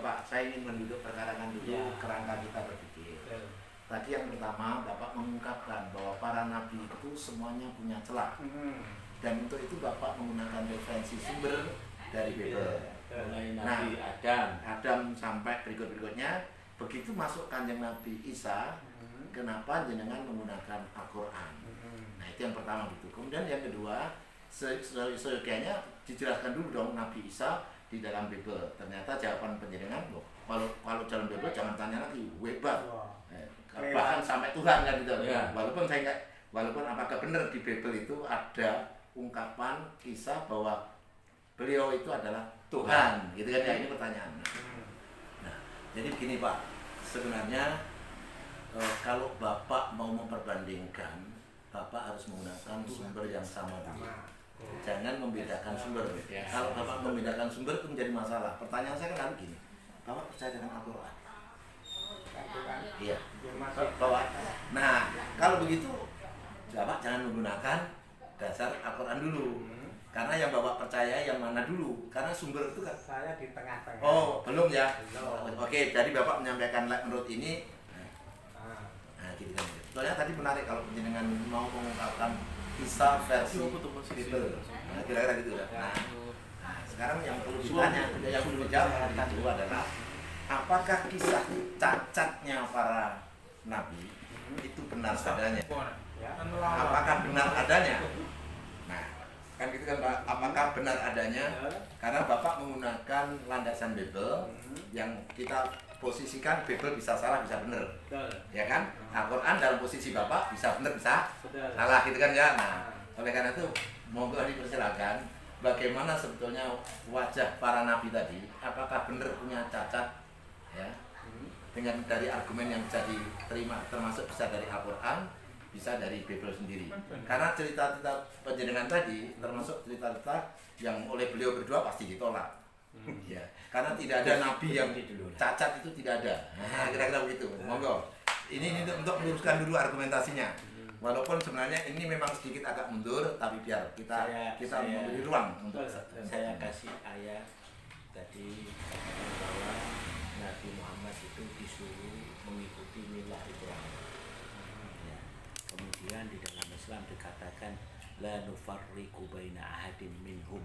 Bapak, saya ingin menduduk perkarakan dulu kerangka kita berpikir. Tadi yang pertama, Bapak mengungkapkan bahwa para nabi itu semuanya punya celah. Dan untuk itu Bapak menggunakan referensi sumber dari Bible. Mulai Nabi Adam sampai berikut-berikutnya. Begitu masuk Kanjeng Nabi Isa, kenapa jenengan menggunakan Al-Quran? Nah itu yang pertama gitu. Kemudian yang kedua, seyogianya dijelaskan dulu dong Nabi Isa di dalam Bible. Ternyata jawaban penjenengan, loh, kalau dalam Bible jangan tanya lagi, webat. Bahkan sampai Tuhan kan gitu. Walaupun apakah benar di Bible itu ada ungkapan kisah bahwa beliau itu adalah Tuhan, gitu kan ya, ini pertanyaan. Nah, jadi begini Pak, sebenarnya kalau Bapak mau memperbandingkan, Bapak harus menggunakan sumber yang sama dulu. Jangan membedakan sumber. Kalau Bapak membedakan sumber itu menjadi masalah. Pertanyaan saya kan gini, Bapak percaya dengan Al-Quran? Iya. Nah, kalau begitu, Bapak jangan menggunakan dasar Al-Quran dulu. Karena yang Bapak percaya yang mana dulu? Karena sumber itu kan saya di tengah-tengah. Oh, belum ya? Belum. Oke, jadi Bapak menyampaikan menurut ini. Nah, gitu kan. Soalnya tadi menarik kalau penjenengan mau mengungkapkan kisah versi Bible. Nah, kira-kira gitu ya. Nah, sekarang yang perlu ditanya, yang perlu dijawab itu adalah apakah kisah cacatnya para nabi itu benar adanya? Apakah benar adanya? Nah, kan gitu kan Pak, apakah benar adanya? Karena Bapak menggunakan landasan Bible yang kita posisikan Bible bisa salah bisa benar, ya kan? Al-Quran dalam posisi Bapak bisa benar bisa salah gitu kan ya. Nah, oleh karena itu monggo dipersilakan bagaimana sebetulnya wajah para nabi tadi, apakah benar punya cacat ya? Dengan dari argumen yang bisa diterima termasuk bisa dari Al-Quran, bisa dari Bible sendiri. Karena cerita-cerita penjenengan tadi termasuk cerita-cerita yang oleh beliau berdua pasti ditolak. Ya, karena tidak ada nabi yang cacat itu tidak ada. Nah, kira-kira begitu. Monggo. Ini untuk meluruskan dulu argumentasinya. Walaupun sebenarnya ini memang sedikit agak mundur, tapi biar kita memberi ruang untuk saya kasih ayat tadi bahwa Nabi Muhammad itu disuruh mengikuti milah Ibrahim. Ya. Kemudian di dalam Islam dikatakan la nufarriqu baina ahadin minhum.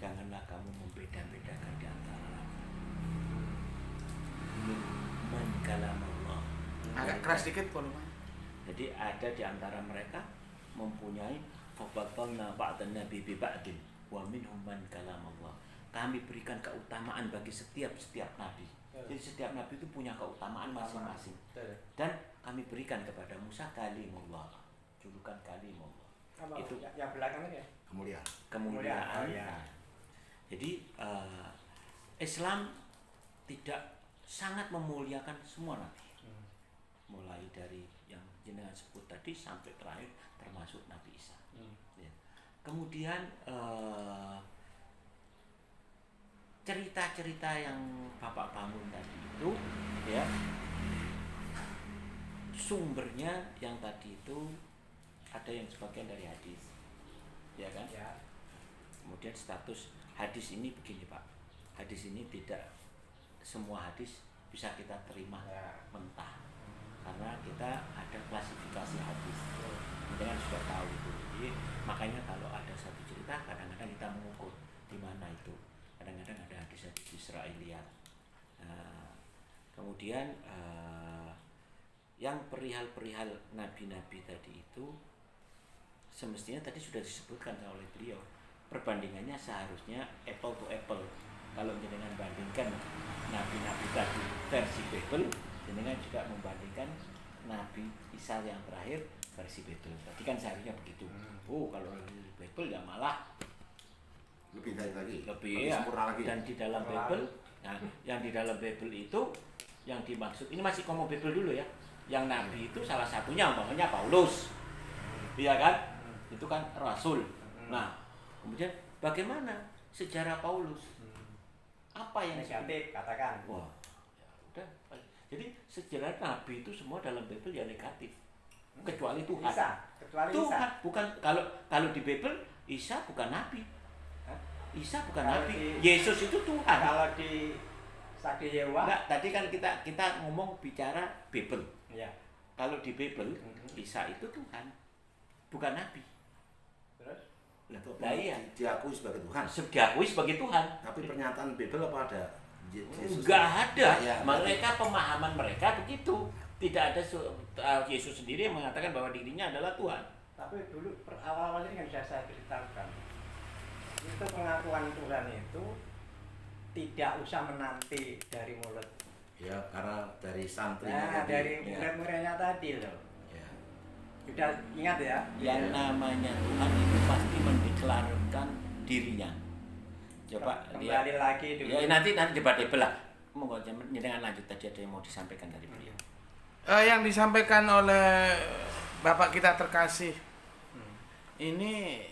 Janganlah kamu membeda-bedakan di antara man kalam Allah. Agak keras dikit volume. Jadi ada di antara mereka mempunyai fabatalna ba'dan nabi bi ba'din wa minhum man kalam Allah. Kami berikan keutamaan bagi setiap nabi. Jadi setiap nabi itu punya keutamaan masing-masing. Dan kami berikan kepada Musa kalimullah, julukan kalimullah. Itu yang belakangan ya? Kemuliaan. Ya. Jadi Islam tidak sangat memuliakan semua nabi. Mulai dari yang jenengan sebut tadi sampai terakhir termasuk Nabi Isa. Ya. Kemudian cerita-cerita yang Bapak bangun tadi itu ya, sumbernya yang tadi itu ada yang sebagian dari hadis, ya kan? Ya. Kemudian status hadis ini begini Pak, hadis ini tidak semua hadis bisa kita terima mentah, karena kita ada klasifikasi hadis, kita sudah tahu itu. Jadi makanya kalau ada satu cerita kadang-kadang kita mengukur di mana itu. Kadang-kadang ada hadis-hadis Israiliyat. Kemudian yang perihal-perihal nabi-nabi tadi itu semestinya tadi sudah disebutkan oleh beliau. Perbandingannya seharusnya apple to apple. Kalau jenengan bandingkan nabi-nabi tadi versi Bible, jenengan juga membandingkan Nabi Isa yang terakhir versi Bible. Tadi kan seharusnya begitu. Kalau Bible ya malah lebih baik lagi, lebih sempurna lagi. Dan di dalam Bible, nah, yang di dalam Bible itu yang dimaksud, ini masih ngomong Bible dulu ya. Yang Nabi itu salah satunya umpamanya Paulus, iya kan? Itu kan Rasul. Nah, kemudian bagaimana sejarah Paulus? Apa yang negatif katakan? Wah, ya udah. Jadi sejarah Nabi itu semua dalam Bible ya negatif, kecuali Tuhan. Kecuali Tuhan, Isa. bukan kalau di Bible Isa bukan Nabi. Isa bukan Kalau Nabi. di- Yesus itu Tuhan. Kalau di Sakti Yewa. Enggak, tadi kan kita ngomong bicara Bible. Ya. Kalau di Bible, Isa itu Tuhan, bukan nabi. Terus? Lah iya, diakui sebagai Tuhan. diakui sebagai Tuhan. Tapi pernyataan Bible apa ada? Yesus Enggak ada. Ya, Mereka pemahaman mereka begitu. Tidak ada Yesus sendiri yang mengatakan bahwa dirinya adalah Tuhan. Tapi dulu awal-awal ini kan sudah saya ceritakan. Itu pengakuan Tuhan itu tidak usah menanti dari mulut. Ya, karena dari santri. Nah, dari ya. murid-muridnya tadi loh. Ya. Sudah ingat ya? Yang namanya Tuhan itu pasti mendeklarasikan dirinya. Coba Kembali lagi dulu. Ya nanti debatable lah. Monggo jangan lanjut, tadi ada yang mau disampaikan dari beliau. Yang disampaikan oleh Bapak kita terkasih ini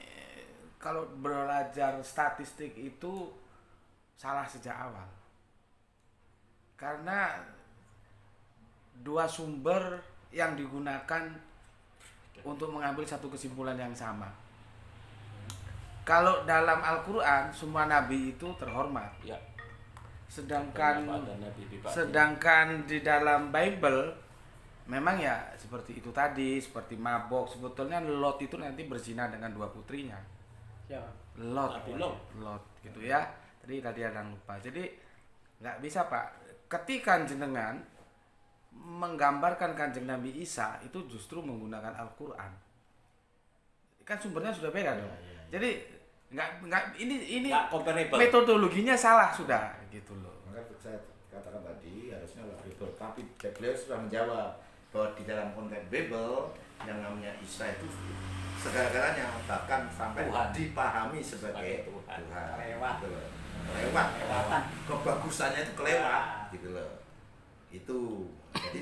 kalau belajar statistik itu salah sejak awal. Karena dua sumber yang digunakan untuk mengambil satu kesimpulan yang sama. Kalau dalam Al-Quran semua nabi itu terhormat. Ya. Sedangkan Sedangkan di dalam Bible memang ya seperti itu tadi, seperti mabok. Sebetulnya Lot itu nanti berzina dengan dua putrinya. Siapa? Lot gitu ya. Tadi ada yang lupa. Jadi nggak bisa Pak. Ketika jenengan menggambarkan Kanjeng Nabi Isa itu justru menggunakan Al-Quran. Kan sumbernya sudah beda dong. Jadi nggak ini comparable. metodologinya salah sudah gitu loh. Maka saya katakan tadi harusnya lah Bible, tapi beliau sudah menjawab bahwa di dalam konteks Bible yang namanya Isa itu segala-galanya, bahkan sampai Tuhan. dipahami sebagai Tuhan. Kelewat. Gitu loh. Kelewatan. Kebagusannya itu kelewat Ya. gitu loh. Itu. Jadi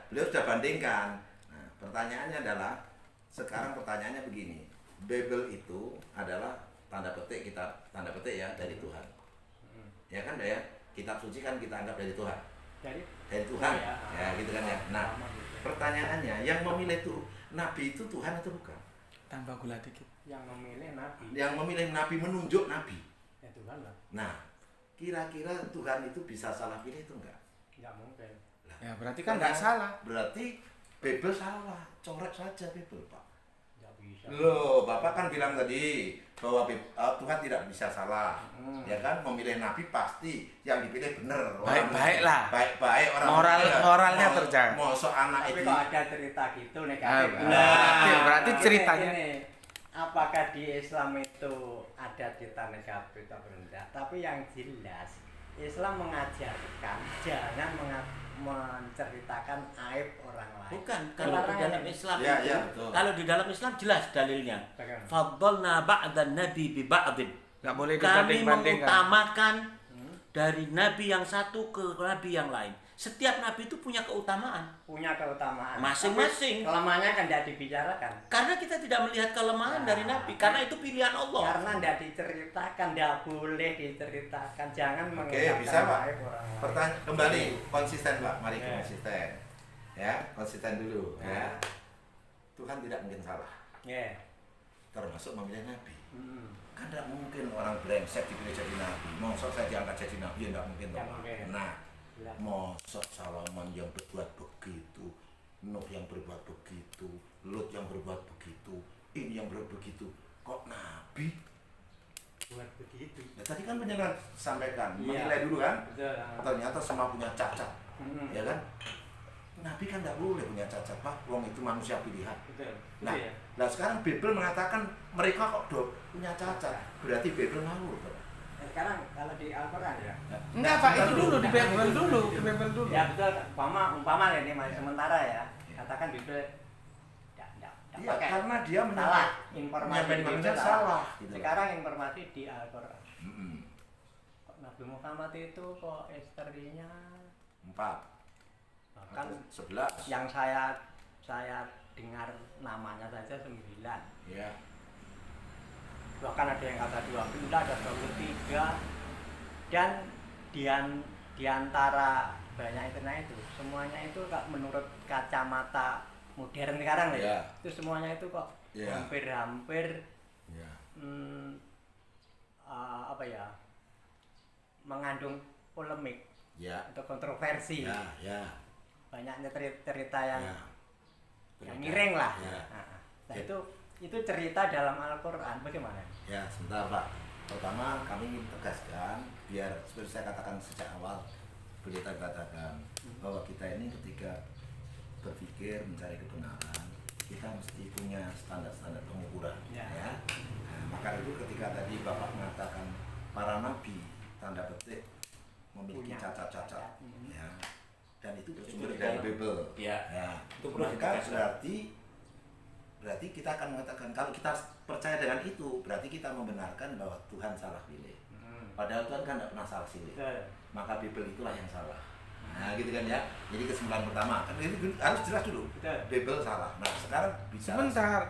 beliau sudah bandingkan. Nah, pertanyaannya adalah sekarang pertanyaannya begini. Bible itu adalah tanda petik ya dari Tuhan. Ya kan ya? Kitab suci kan kita anggap dari Tuhan. Dari Tuhan. Ya, gitu kan ya. Nah, pertanyaannya yang memilih itu nabi itu Tuhan atau bukan? Tambah gula dikit. Yang memilih nabi. Yang memilih nabi, menunjuk nabi. Ya Tuhan lah. Nah, kira-kira Tuhan itu bisa salah pilih itu enggak? Enggak mungkin. Ya berarti kan nggak salah. Berarti Bible salah, coret saja Bible Pak. Enggak bisa. Loh, Bapak kan bilang tadi bahwa Tuhan tidak bisa salah. Ya kan, memilih nabi pasti yang dipilih benar. Baik-baik lah. Baik-baik orang. Moralnya terjaga. Mosok anak Tapi itu. kalau ada cerita gitu negatif. Berarti ceritanya Gini, apakah di Islam itu ada cerita negatif atau enggak? Tapi yang jelas Islam mengajarkan jangan menceritakan aib orang lain. Bukan, kalau di dalam Islam Ya, itu, ya, betul. kalau di dalam Islam jelas dalilnya. Bagaimana? Faddalna ba'dan nabi bi ba'din. nggak boleh Kami dibanding-bandingkan. mengutamakan dari nabi yang satu ke nabi yang lain. Setiap nabi itu punya keutamaan. Punya keutamaan. Masing-masing. Tapi kelemahannya kan tidak dibicarakan. Karena kita tidak melihat kelemahan dari nabi, karena itu pilihan Allah. Karena tidak diceritakan, tidak boleh diceritakan. Jangan Oke, bisa Pak. aib orang lain. Pertanyaan kembali konsisten Pak, mari Ya. konsisten. Ya, konsisten dulu Ya. ya. Tuhan tidak mungkin salah. Ya. Termasuk memilih nabi. Hmm. Kan tidak mungkin orang brengsek dipilih jadi nabi. Mosok saya diangkat jadi nabi, ya tidak mungkin Tidak toh, Pak. mungkin. Nah, Jelas. mosok Salomon yang berbuat begitu, Nuh yang berbuat begitu, Lut yang berbuat begitu, ini yang berbuat begitu, kok nabi? Buat begitu. Ya, tadi kan penjelasan sampaikan, Iya. menilai dulu kan? Betul. Ternyata semua punya cacat, Hmm. ya kan? Nabi kan tidak boleh punya cacat Pak, wong itu manusia pilihan. Betul. Nah, Betul ya? nah sekarang Bible mengatakan mereka kok punya cacat, berarti Bible ngawur Pak. Sekarang kalau di Al-Quran ya. Enggak Pak, itu dulu di Bible dulu, di Bible dulu. Ya betul, umpama ini masih sementara ya. Katakan Bible tidak Iya, pakai. karena dia Salah informasi menyampaikan Bible manusia salah. Gitu. Sekarang informasi di Al-Quran. Mm-mm. Kok Nabi Muhammad itu kok istrinya 4, bahkan 11. yang saya dengar namanya saja 9. Ya. Bahkan ada yang kata 20, ada 23. Dan di antara banyak itu semuanya itu menurut kacamata modern sekarang ya. Ya. Itu semuanya itu kok Ya. hampir Ya. apa ya, mengandung polemik. Ya. atau kontroversi. Ya. Banyaknya cerita yang Ya. miring lah. Ya. Nah, itu cerita dalam Al-Qur'an bagaimana? Ya, sebentar Pak. Pertama kami ingin tegaskan biar seperti saya katakan sejak awal, boleh katakan bahwa kita ini ketika berpikir mencari kebenaran, kita mesti punya standar-standar pengukuran. Ya. Nah, maka itu ketika tadi Bapak mengatakan para nabi tanda petik memiliki Punya cacat-cacat, ya, dan itu bersumber Itu dari dalam- Bible. Ya. Itu perlu Maka ditegaskan. berarti kita akan mengatakan kalau kita percaya dengan itu, berarti kita membenarkan bahwa Tuhan salah pilih. Padahal Tuhan kan tidak pernah salah pilih. Maka Bible itulah yang salah. Nah, gitu kan ya. Jadi kesimpulan pertama kan itu harus jelas dulu. Betul. Bible salah. Nah, sekarang bisa. Sebentar.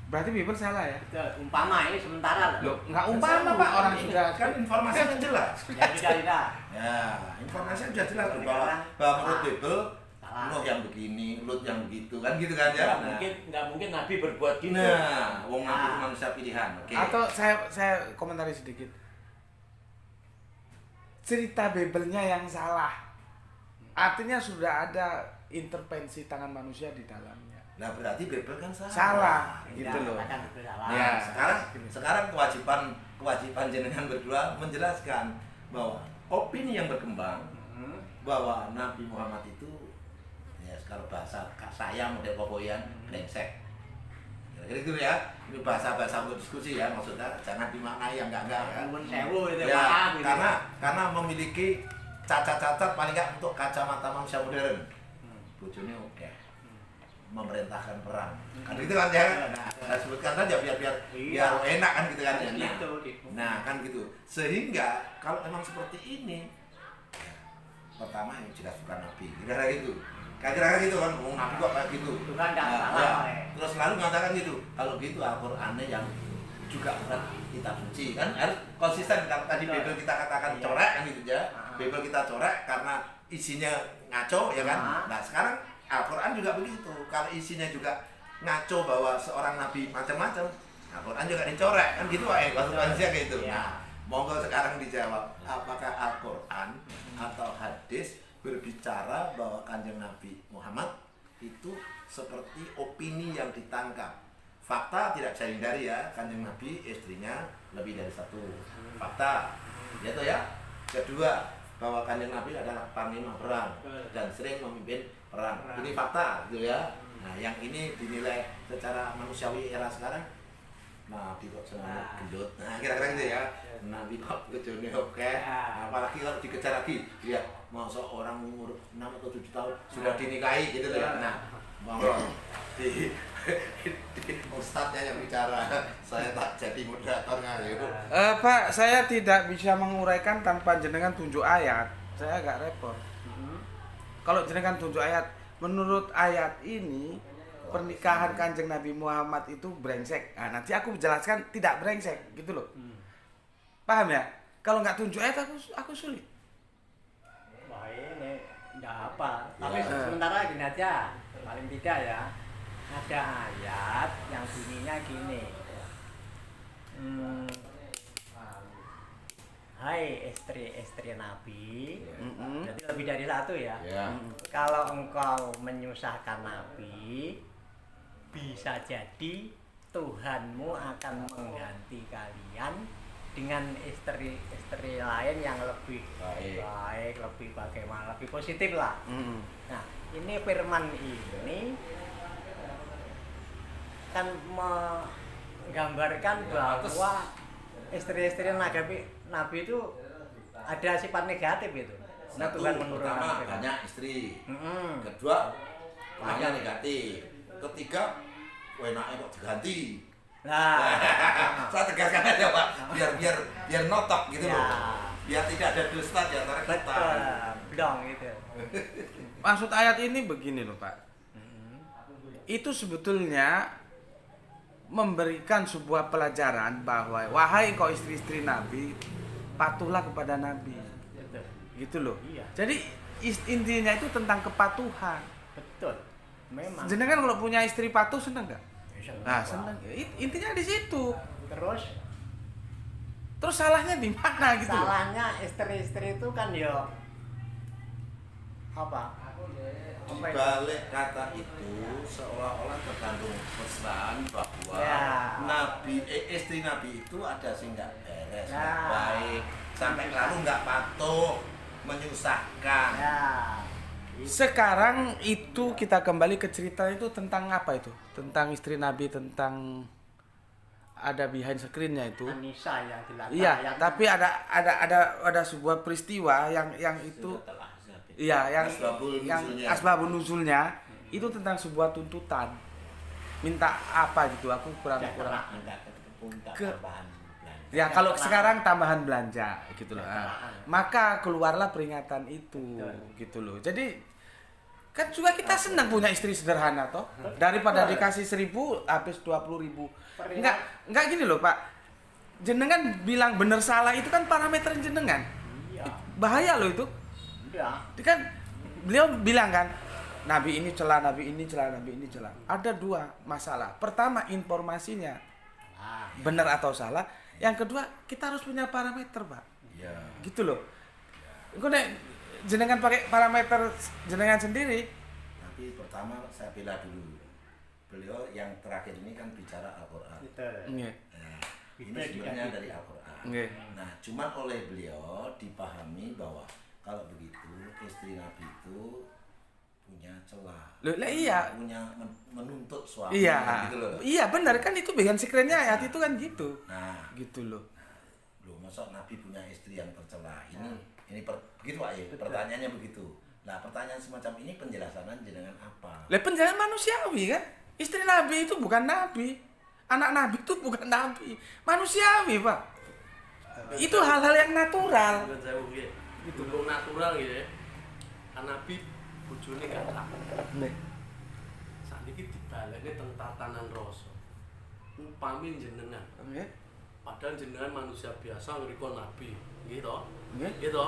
Berarti Bible salah ya? Betul. Umpama ini sementara Loh, nggak umpama Pak, orang sudah kan informasinya jelas. Ya tidak. Ya, informasinya sudah jelas loh, Sekarang bahwa menurut salah. Bible Salah. Nuh yang begini, Lut yang begitu kan gitu kan ya. Nggak mungkin Nabi berbuat gitu. Nah, wong Nabi itu Nah. manusia pilihan. Oke. Atau saya komentari sedikit. Cerita Bible-nya yang salah. Artinya sudah ada intervensi tangan manusia di dalamnya. Nah, berarti Bible kan salah. Salah, Ya, gitu loh. katakan itu salah. Nah, Ya. sekarang kewajiban jenengan berdua menjelaskan bahwa opini yang berkembang bahwa Nabi Muhammad itu ya kalau bahasa saya model koboyan brengsek. Kira-kira gitu ya. Ini bahasa-bahasa untuk diskusi ya, maksudnya jangan dimaknai yang enggak ya. Nuwun sewu itu Ya, maaf gitu. karena memiliki cacat-cacat paling enggak untuk kacamata manusia modern. Bojone oke. Memerintahkan perang. Kan gitu kan ya. Nah, sebutkan saja biar Iya. enak kan gitu kan ya. Gitu, Nah, gitu. nah, kan gitu. Sehingga kalau memang seperti ini ya, pertama yang jelas bukan nabi. Kira-kira gitu. Kira-kira gitu kan, nabi kok kayak gitu. Itu kan nggak Nah, salah, ya. Pak. Terus selalu mengatakan gitu. Kalau gitu Al-Qur'annya yang juga bukan kitab suci kan harus konsisten. Kalau tadi Betul. Bible kita katakan Iya. corek kan gitu ya. Ah. Bible kita corek karena isinya ngaco ya kan. Ah. Nah, sekarang Al-Quran juga begitu. Kalau isinya juga ngaco bahwa seorang nabi macam-macam, Al-Quran juga dicorek kan gitu Pak. Konsekuensinya kayak gitu. Iya. Nah, monggo sekarang dijawab, apakah Al-Quran atau hadis berbicara bahwa Kanjeng Nabi Muhammad itu seperti opini yang ditangkap. Fakta tidak bisa dihindari ya, Kanjeng Nabi istrinya lebih dari satu. Fakta. Gitu ya. Kedua, bahwa Kanjeng Nabi adalah panglima perang dan sering memimpin perang. Ini fakta gitu ya. Nah, yang ini dinilai secara manusiawi era sekarang. Nabi kok senang gendut. Nah, kira-kira gitu ya. Nabi kok bojone oke. Nah, apalagi kalau dikejar lagi, lihat masa orang umur 6 atau 7 tahun sudah dinikahi gitu loh ya. Nah, monggo di ustadznya yang bicara. Saya tak jadi moderator ngayu. Pak, saya tidak bisa menguraikan tanpa jenengan tunjuk ayat. Saya agak repot. Kalau jenengan tunjuk ayat, menurut ayat ini pernikahan Kanjeng Nabi Muhammad itu brengsek. Nah, nanti aku jelaskan tidak brengsek, gitu loh. Paham ya? Kalau nggak tunjuk ayat aku sulit. Wah ini nggak apa. Ya. Tapi sementara gini aja, paling tidak ya. Ada ayat yang bunyinya gini. Hai istri-istri Nabi, berarti lebih dari satu ya. Ya. Kalau engkau menyusahkan Nabi, bisa jadi Tuhanmu akan mengganti kalian dengan istri-istri lain yang lebih baik, lebih bagaimana, lebih positif lah. Nah, ini firman ini kan menggambarkan bahwa istri-istri Nabi itu ada sifat negatif itu. Nah, Satu, Tuhan menurunkan pertama firman. banyak istri. Mm-mm. Kedua, banyak negatif. Ketiga, enaknya kok diganti. Nah, Saya tegaskan aja Pak, biar notok gitu Ya. loh. Biar tidak ada dusta di antara kita. betul, dong gitu. Maksud ayat ini begini loh Pak. Itu sebetulnya memberikan sebuah pelajaran bahwa wahai kau istri-istri Nabi, patuhlah kepada Nabi. Betul. Gitu loh. Iya. Jadi intinya itu tentang kepatuhan. Betul. Memang. Jenengan kalau punya istri patuh seneng nggak? Seneng. Nah, seneng. Intinya di situ. Terus Terus salahnya di mana gitu loh? salahnya istri-istri itu kan ya Apa? Di balik kata itu seolah-olah terkandung pesan bahwa Ya. istri Nabi itu ada sih nggak beres, Ya. nggak baik, sampai lalu nggak patuh, menyusahkan. Ya. Sekarang itu kita kembali ke cerita itu tentang apa itu? Tentang istri Nabi, tentang ada behind screen-nya itu. Anissa yang dilatar. Iya, yang tapi ada sebuah peristiwa yang itu Suratul Ahzab itu. iya yang Asbabun nuzulnya. asbabun nuzulnya itu tentang sebuah tuntutan. Minta apa gitu? Aku kurang. Minta minta Ke- tambahan belanja. Ya kalau Keterangan. sekarang tambahan belanja gitu loh. Keterangan. Maka keluarlah peringatan itu gitu loh. Jadi kan juga kita senang punya istri sederhana toh. Daripada dikasih 1.000 habis 20.000. Enggak gini loh, Pak. Jenengan bilang bener salah itu kan parameter jenengan. Iya. Bahaya loh itu. Iya. Itu kan beliau bilang kan Nabi ini celah, Nabi ini celah, Nabi ini celah. Ada dua masalah. Pertama informasinya Ah, benar atau salah. Yang kedua kita harus punya parameter, Pak. Iya. Gitu loh. Engko nek jenengan pakai parameter jenengan sendiri. Tapi pertama saya bela dulu. Beliau yang terakhir ini kan bicara Al-Quran. betul. Nggih. Nah, ini Kita sumbernya tidak- dari Al-Quran. Nggih. Nah, cuman oleh beliau dipahami bahwa kalau begitu istri Nabi itu punya celah. Loh, lah iya. Punya menuntut suami. Iya. Gitu loh. Iya benar kan itu bagian secretnya ayat itu kan gitu. Nah, Gitu loh. loh masa Nabi punya istri yang tercela? Begitu Pak ya. Pertanyaannya begitu. Nah, pertanyaan semacam ini penjelasanan jenengan apa? Lah penjelasan manusiawi kan? Istri Nabi itu bukan nabi. Anak Nabi itu bukan nabi. Manusiawi, Pak. Itu hal-hal yang natural. Bukan saya nggih. Hukum natural gitu ya. Nabi bojone kathah. Nih. Sakniki dibaleni teng tatanan rasa. Upami jenengan, Nggih. padahal jenengan manusia biasa ngriko nabi, nggih to? Nggih. Nggih to?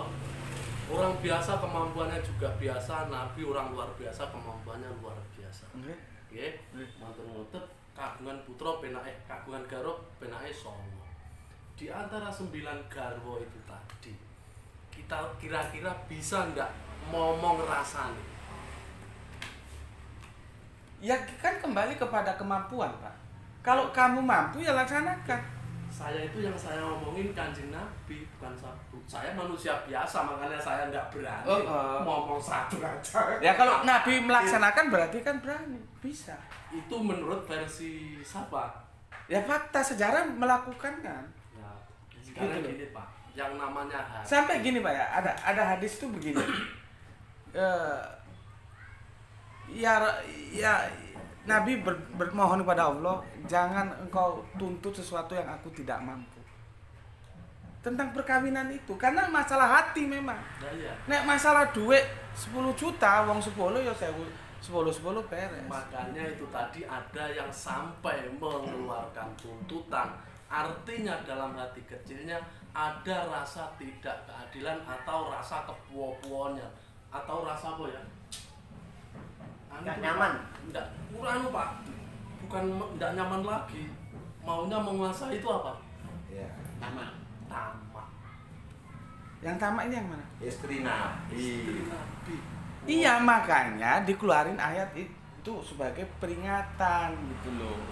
Orang biasa kemampuannya juga biasa, nabi orang luar biasa kemampuannya luar biasa. Nggih. Nggih. Mantun-mantun kagungan putra penake, kagungan garwa penake 9. Di antara 9 garwa itu tadi, kita kira-kira bisa nggak ngomong rasane? Ya kan kembali kepada kemampuan, Pak. Kalau kamu mampu ya laksanakan. Saya itu yang saya ngomongin Kanjeng Nabi, bukan satu. Saya manusia biasa, makanya saya nggak berani ngomong satu aja. Ya kalau Nabi melaksanakan berarti kan berani, bisa. Itu menurut versi siapa? Ya fakta sejarah melakukan kan. Ya, sekarang Gitu loh. gini Pak, yang namanya hati. Sampai gini Pak ya, ada hadis itu begini. Ya Nabi bermohon kepada Allah, jangan engkau tuntut sesuatu yang aku tidak mampu. Tentang perkawinan itu, karena masalah hati memang. Nah, iya. Nek masalah duit 10 juta, wong 10 ya 10 beres. Makanya itu tadi ada yang sampai mengeluarkan tuntutan. Artinya dalam hati kecilnya ada rasa tidak keadilan atau rasa kepuapuannya atau rasa apa ya? Nggak nyaman. Enggak, kurang Pak. Bukan enggak nyaman lagi. Maunya menguasai itu apa? Ya. Tamak. Tamak. Yang tamak ini yang mana? Istri Nabi. Istri Nabi. Iya makanya dikeluarin ayat itu sebagai peringatan gitu loh.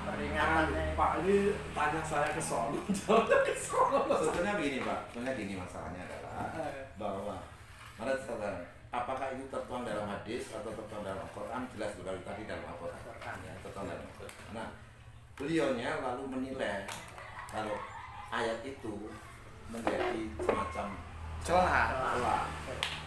Peringatannya. Pak ini tanya saya ke sono, jawabnya ke sono. Sebetulnya begini Pak, sebenarnya gini masalahnya adalah bahwa mana sekarang apakah itu tertuang dalam hadis atau tertuang dalam Al-Quran, jelas sekali tadi dalam Al-Quran ya, tertuang dalam Al-Quran. Nah, beliaunya lalu menilai kalau ayat itu menjadi semacam Celah.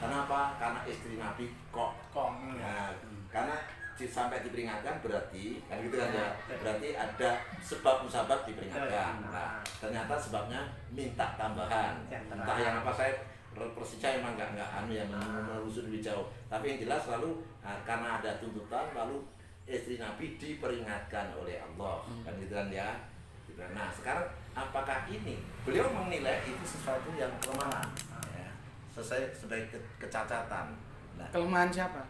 Kenapa? Karena istri Nabi kok. Nah, karena sampai diperingatkan berarti kan gitu kan ya. Berarti ada sebab musabab diperingatkan. Nah, ternyata sebabnya minta tambahan. Entah yang apa saya persisnya emang nggak anu yang menelusuri lebih jauh. Tapi yang jelas lalu karena ada tuntutan lalu istri Nabi diperingatkan oleh Allah kan gitu kan ya. Gitu. Nah sekarang apakah ini beliau menilai itu sesuatu yang kelemahan ya, sebagai kecacatan. Nah, Kelemahan siapa?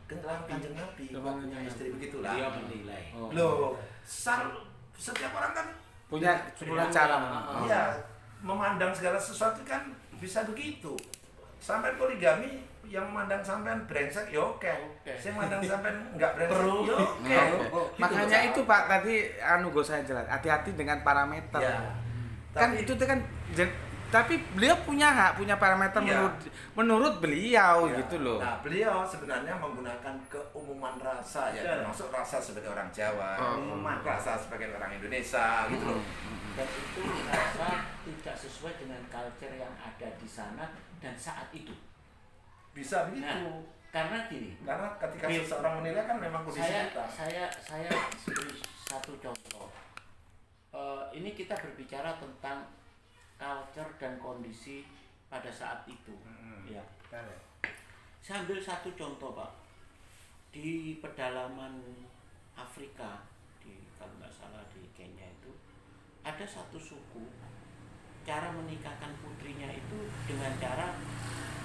kelemahan Kanjeng Nabi Kelemahan punya Nabi. istri begitulah. Dia menilai. Loh, setiap orang kan Punya cara. iya memandang segala sesuatu kan bisa begitu. sampai poligami yang mandang sampean brengsek ya oke. Sing mandang sampean enggak brengsek ya oke. Makanya itu Pak tadi gue saya jelas, hati-hati dengan parameter. Ya. Kan Tapi- itu tuh kan tapi beliau punya hak, punya parameter Iya. menurut beliau Ya. gitu loh. Nah, beliau sebenarnya menggunakan keumuman rasa ya, Betul. termasuk rasa sebagai orang Jawa, Umuman. rasa sebagai orang Indonesia gitu loh. Dan itu merasa tidak sesuai dengan culture yang ada di sana dan saat itu. Bisa begitu. Nah, karena gini, Karena ketika Bil- seseorang menilai kan memang kondisi kita. saya beri satu contoh. Ini kita berbicara tentang culture dan kondisi pada saat itu. Ya. Saya ambil satu contoh Pak. Di pedalaman Afrika, kalau nggak salah di Kenya itu, ada satu suku, cara menikahkan putrinya itu dengan cara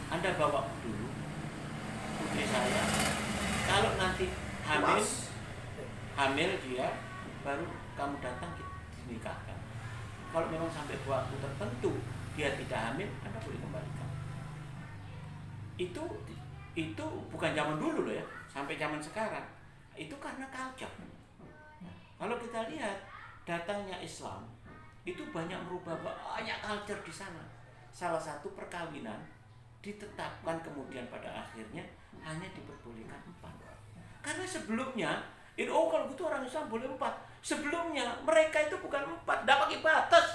Anda bawa dulu putri saya, kalau nanti hamil dia, baru kamu datang dinikahkan. Kalau memang sampai waktu tertentu dia tidak hamil, Anda boleh kembalikan. Itu bukan zaman dulu loh ya, sampai zaman sekarang. Itu karena culture. Kalau kita lihat datangnya Islam, itu banyak merubah banyak culture di sana. Salah satu perkawinan ditetapkan kemudian pada akhirnya hanya diperbolehkan 4. Karena sebelumnya kalau gitu orang Islam boleh 4. Sebelumnya mereka itu bukan 4, tidak pakai batas.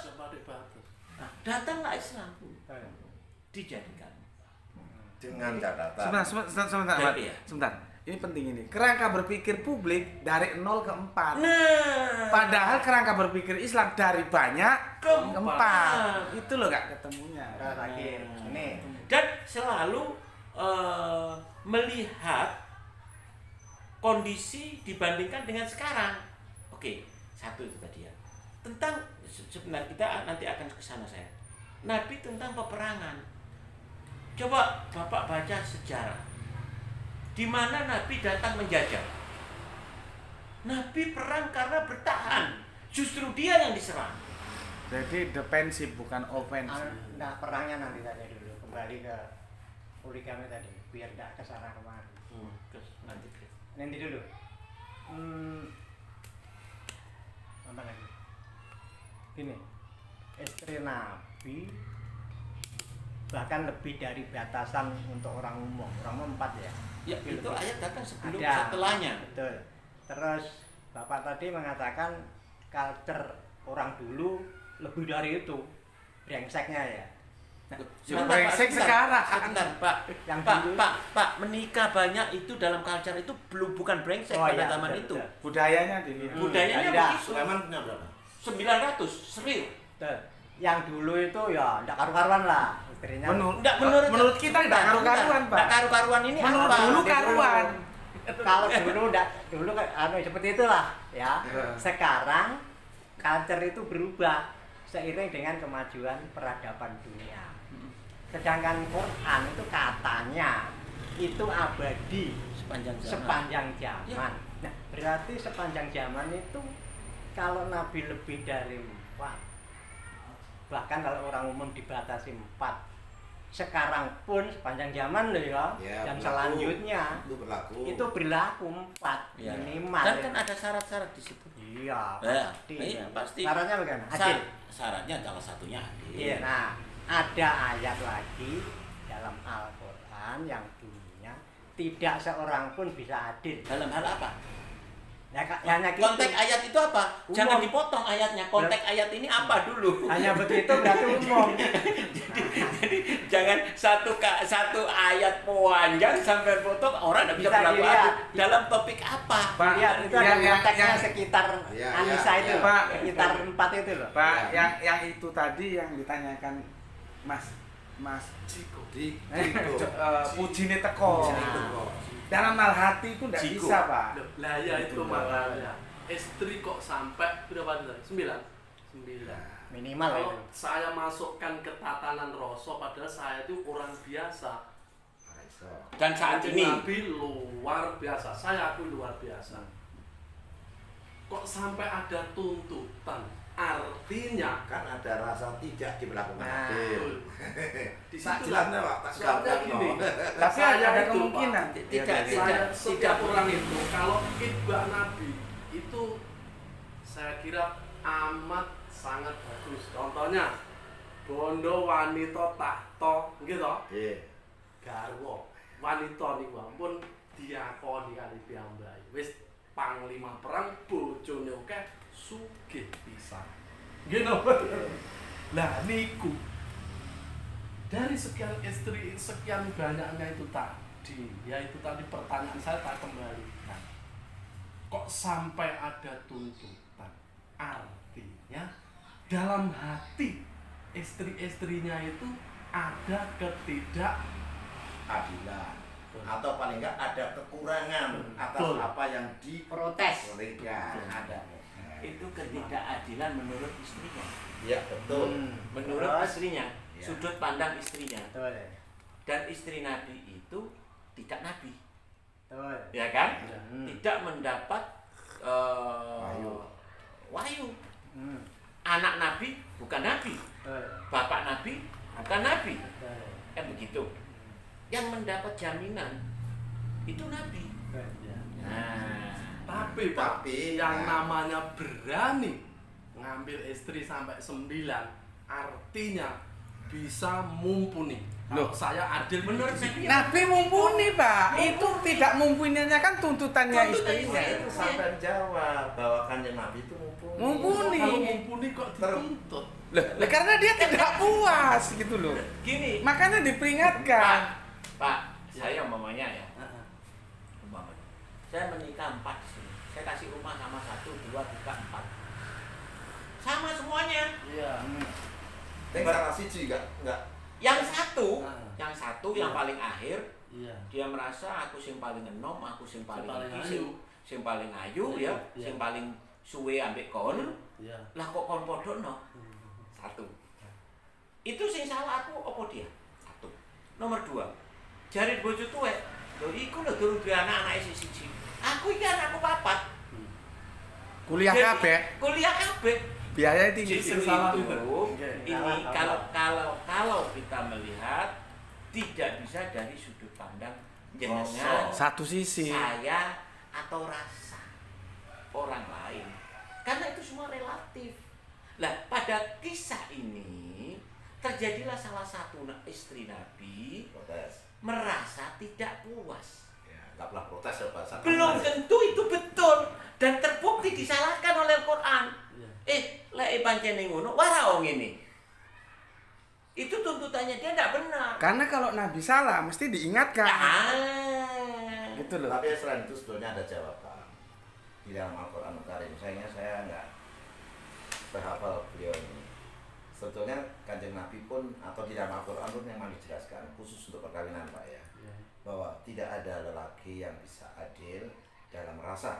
Nah, datanglah Islam, dijadikan. Dengan catatan. Sebentar, Pak. Jadi ya. Sebentar. Ini penting ini. Kerangka berpikir publik dari 0 ke 4. Nah, Padahal kerangka berpikir Islam dari banyak ke Keempat. 4. Itu loh Kak ketemunya. Terakhir ini dan selalu melihat kondisi dibandingkan dengan sekarang. Oke, satu itu tadi ya. Tentang sebenarnya kita nanti akan ke sana saya. Nabi tentang peperangan. Coba Bapak baca sejarah. Di mana Nabi datang menjajah. Nabi perang karena bertahan. Justru dia yang diserang. Jadi defensif bukan ofensif. nah perangnya nanti saja dulu, kembali ke poligami tadi biar tidak kesana kemari. Nanti dulu. Apa lagi? Gini, istri Nabi bahkan lebih dari batasan untuk orang umum 4 ya. Ya, itu ayat datang sebelum Ada. setelahnya. Betul. Terus Bapak tadi mengatakan culture orang dulu lebih dari itu, brengseknya ya. Brengsek sekarang. Sebentar, Pak. Yang Pak, dulu- Pak, menikah banyak itu dalam culture itu bukan brengsek pada iya, zaman betul, itu. betul. Budayanya dilihat. Budayanya Ada. begitu. Sulaiman punya berapa? 900, serius. Betul. Yang dulu itu ya enggak karu-karuan lah istrinya. Enggak, menurut kita enggak karu-karuan, Pak. Enggak karu-karuan ini Menurut apa? dulu karuan. Kalau dulu kan seperti itulah ya. Iya. Sekarang culture itu berubah seiring dengan kemajuan peradaban dunia. Sedangkan Quran itu katanya itu abadi Sepanjang zaman. sepanjang zaman. Ya. Nah, berarti sepanjang zaman itu kalau Nabi lebih dari 4, bahkan kalau orang umum dibatasi 4, sekarang pun sepanjang zaman loh ya, Ya, dan berlaku. selanjutnya Itu berlaku. 4 Ya. minimal. Dan kan ada syarat-syarat di situ. Iya, Ya, pasti. iya, pasti. Syaratnya bagaimana? Adil. Syaratnya salah satunya adil. Iya, nah ada ayat lagi dalam Al-Quran yang bunyinya tidak seorang pun bisa adil. Dalam hal apa? Ya, hanya gitu. Konteks ayat itu apa? Umum. Jangan dipotong ayatnya. Konteks ayat ini apa dulu? Hanya begitu berarti umum. Jadi jangan satu ayat panjang sampai potong orang tidak bisa Bisa berlaku dilihat. adil. Dalam topik apa? Pak, Lihat itu ada konteksnya yang- sekitar Ya, Anissa ya, itu, ya. Pak, sekitar 4 itu loh. Pak, yang itu tadi yang ditanyakan Mas Ciko. Di Pujine teko. Nah. Dalam hal hati itu enggak Jiko. bisa, Pak. Lah ya itu makanya. Istri kok sampai berapa tadi? 9. 9. Minimal Kalau itu. saya masukkan ke tatanan rasa padahal saya itu orang biasa. Dan saat Kanjeng ini Nabi luar biasa. Saya akui luar biasa. Kok sampai ada tuntutan? Artinya Kan ada rasa tidak diberlakukan Nah. adil. di Tak situ jelasnya, Pak, tak soalnya gambar, gini. no. Tapi Saya ada itu, kemungkinan. Pak, Tidak. setiap orang itu kalau khidbah Nabi itu saya kira amat sangat bagus. Contohnya bondo wanita tahta gitu. Iya. Garwa wanita niku ampun diakoni kali piyambake. Wis panglima perang bojone akeh sugih pisan. Nggih napa? Lah niku dari sekian istri, sekian banyaknya itu tadi, yaitu tadi pertanyaan saya tak kembalikan. Kok sampai ada tuntutan? Artinya dalam hati istri-istrinya itu ada Adilan. Atau paling enggak ada kekurangan atas Betul. apa yang Protes. diberikan. Ada. Itu ketidakadilan menurut istrinya. Iya, betul. Menurut Terus? istrinya, Ya. sudut pandang istrinya. Betul. Dan istri Nabi itu tidak nabi, Betul. ya kan? Ya. Tidak mendapat wahyu. Hmm. Anak Nabi bukan nabi, Betul. bapak Nabi bukan nabi, Betul. kan begitu. Yang mendapat jaminan itu nabi. Betul. Nah, Tapi yang namanya berani ngambil istri sampai 9 artinya bisa mumpuni. Kalau Loh. saya adil menurut di sini. saya Nabi mumpuni, Pak. Itu tidak mumpuninya kan tuntutannya Tuntutan istrinya. istri. Itu sampai jawab bahwa kanjeng Nabi itu mumpuni. Mumpuni. Kalau mumpuni kok dituntut. Loh, karena dia tidak puas gitu loh. gini, Makanya diperingatkan. Pak, saya umpamanya ya, umpamanya, saya menikah 4 di sini. Saya kasih rumah sama 1, 2, 3, 4. Sama semuanya. Iya. Deklarasi juga enggak. Yang satu, Iya. yang paling akhir, Iya. dia merasa aku sing paling enom, aku sing paling paling iki, ayu. sing paling ayu Iya, ya, iya. sing paling suwe ambek kon. Iya. Lah kok kon podono? 1. Itu sing salah aku apa dia? 1. Nomor 2. Jari bojo tuwek. Lho iku lho durung duwe anak-anake siji. Aku iki anakku 4. Kuliah Jadi, kabeh, Kuliah kabeh. biaya tinggi. Justru salah itu juga. ini kalau kita melihat tidak bisa dari sudut pandang jenengan, Satu sisi. saya atau rasa orang lain, karena itu semua relatif. Lah pada kisah ini terjadilah salah satu istri Nabi Protes. merasa tidak puas. Ya, enggak pernah protes ya bahasa. Belum tentu itu betul dan terbukti disalahkan oleh Al-Quran. Lek pancene ngono, wara wong ini. Itu tuntutannya dia tidak benar. Karena kalau Nabi salah mesti diingatkan. Ah. Gitu loh. Tapi selain itu sebetulnya ada jawaban di dalam Al-Quran Karim. Sayangnya saya enggak berhafal beliau ini. Sebetulnya kanjeng Nabi pun atau di dalam Al-Quran pun memang dijelaskan khusus untuk perkawinan Pak ya, bahwa tidak ada lelaki yang bisa adil dalam rasa.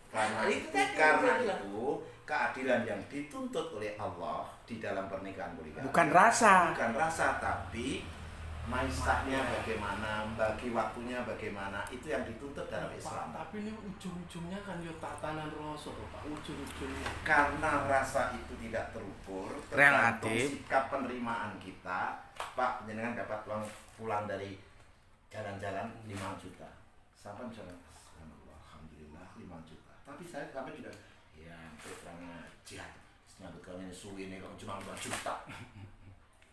Karena Itu tadi karena yang saya itu keadilan yang dituntut oleh Allah di dalam pernikahan poligami Bukan rasa. bukan rasa, tapi maisahnya bagaimana, bagi waktunya bagaimana, itu yang dituntut dalam Islam. Pak, tapi ini ujung-ujungnya kan yo tatanan rasa kok, Pak. Ujung-ujungnya. Karena rasa itu tidak terukur, Relatif. tergantung sikap penerimaan kita. Pak, jenengan dapat uang pulang dari jalan-jalan 5 juta. Sampai misalnya, alhamdulillah 5 juta. Tapi saya sampai juga, ya kurang ajar. Nyambut kalian suwi ini kok cuma 2 juta.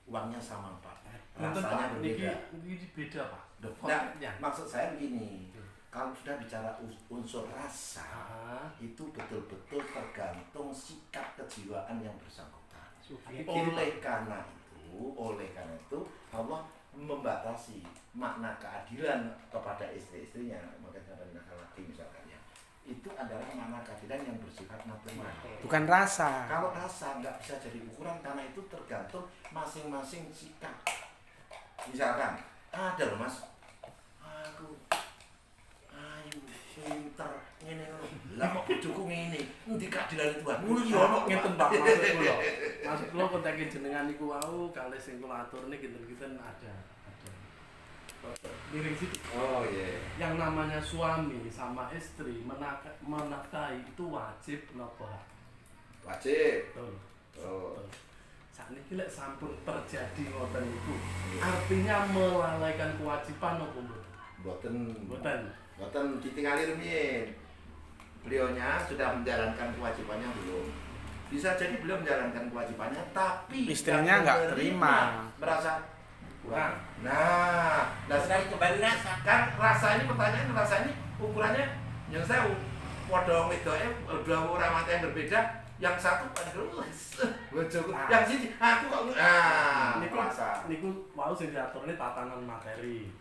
Uangnya sama Pak. Rasanya berbeda. Ini beda, Pak. Nah, maksud saya begini, kalau sudah bicara unsur rasa, itu betul-betul tergantung sikap kejiwaan yang bersangkutan. Oleh karena itu Allah membatasi makna keadilan kepada istri-istrinya. Makanya ada laki misalkan ya, itu adalah makna keadilan yang bersifat natural. Bukan rasa. Kalau rasa nggak bisa jadi ukuran karena itu tergantung masing-masing sikap. Misalkan ada loh Mas, aku ayu pinter ngene ngono. Lah kok bojoku ngene, endi keadilan Tuhan? Ngono ya ono ngeten Pak, maksud kula. Maksud kula konteke jenengan niku wau kalih sing kula aturne kinten-kinten ada. Miring situ. Oh iya. Yang namanya suami sama istri menafkahi itu wajib napa? Wajib. Betul. Oh. sakniki lek sampun terjadi ngoten niku, artinya melalaikan kewajiban apa mboten? Mboten. Mboten. Ditinggali rumiyin. Beliaunya sudah menjalankan kewajibannya belum? Bisa jadi beliau menjalankan kewajibannya, tapi Istrinya yang nggak menerima terima. merasa kurang. Nah sekarang kembali rasa. Kan rasa ini pertanyaan, rasa ini ukurannya yang saya podo wedoke dua orang mata yang berbeda. Yang satu aduh bojoku, yang siji aku kok Niku rasa. niku mau sing diaturne tatanan materi.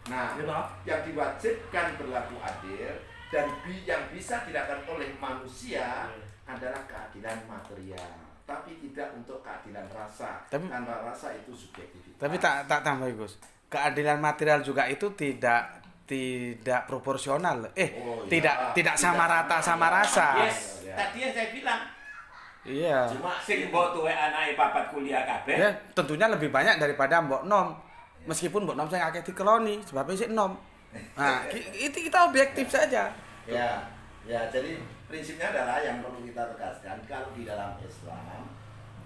Nah, Gitu. yang diwajibkan berlaku adil dan yang bisa dilakukan oleh manusia adalah keadilan material, tapi tidak untuk keadilan rasa. Karena rasa itu subjektivitas. Tapi tak tambah Gus. Keadilan material juga itu tidak proporsional. Tidak sama rata sama rasa. Yes, tadi yang saya bilang. Iya. Cuma sing mbok tuwe anake papat kuliah kabeh. Ya, tentunya lebih banyak daripada mbok nom. Meskipun mbok nom sing akeh dikeloni, sebabnya sik nom. Nah, itu kita objektif saja. Ya, jadi prinsipnya adalah yang perlu kita tegaskan, kalau di dalam Islam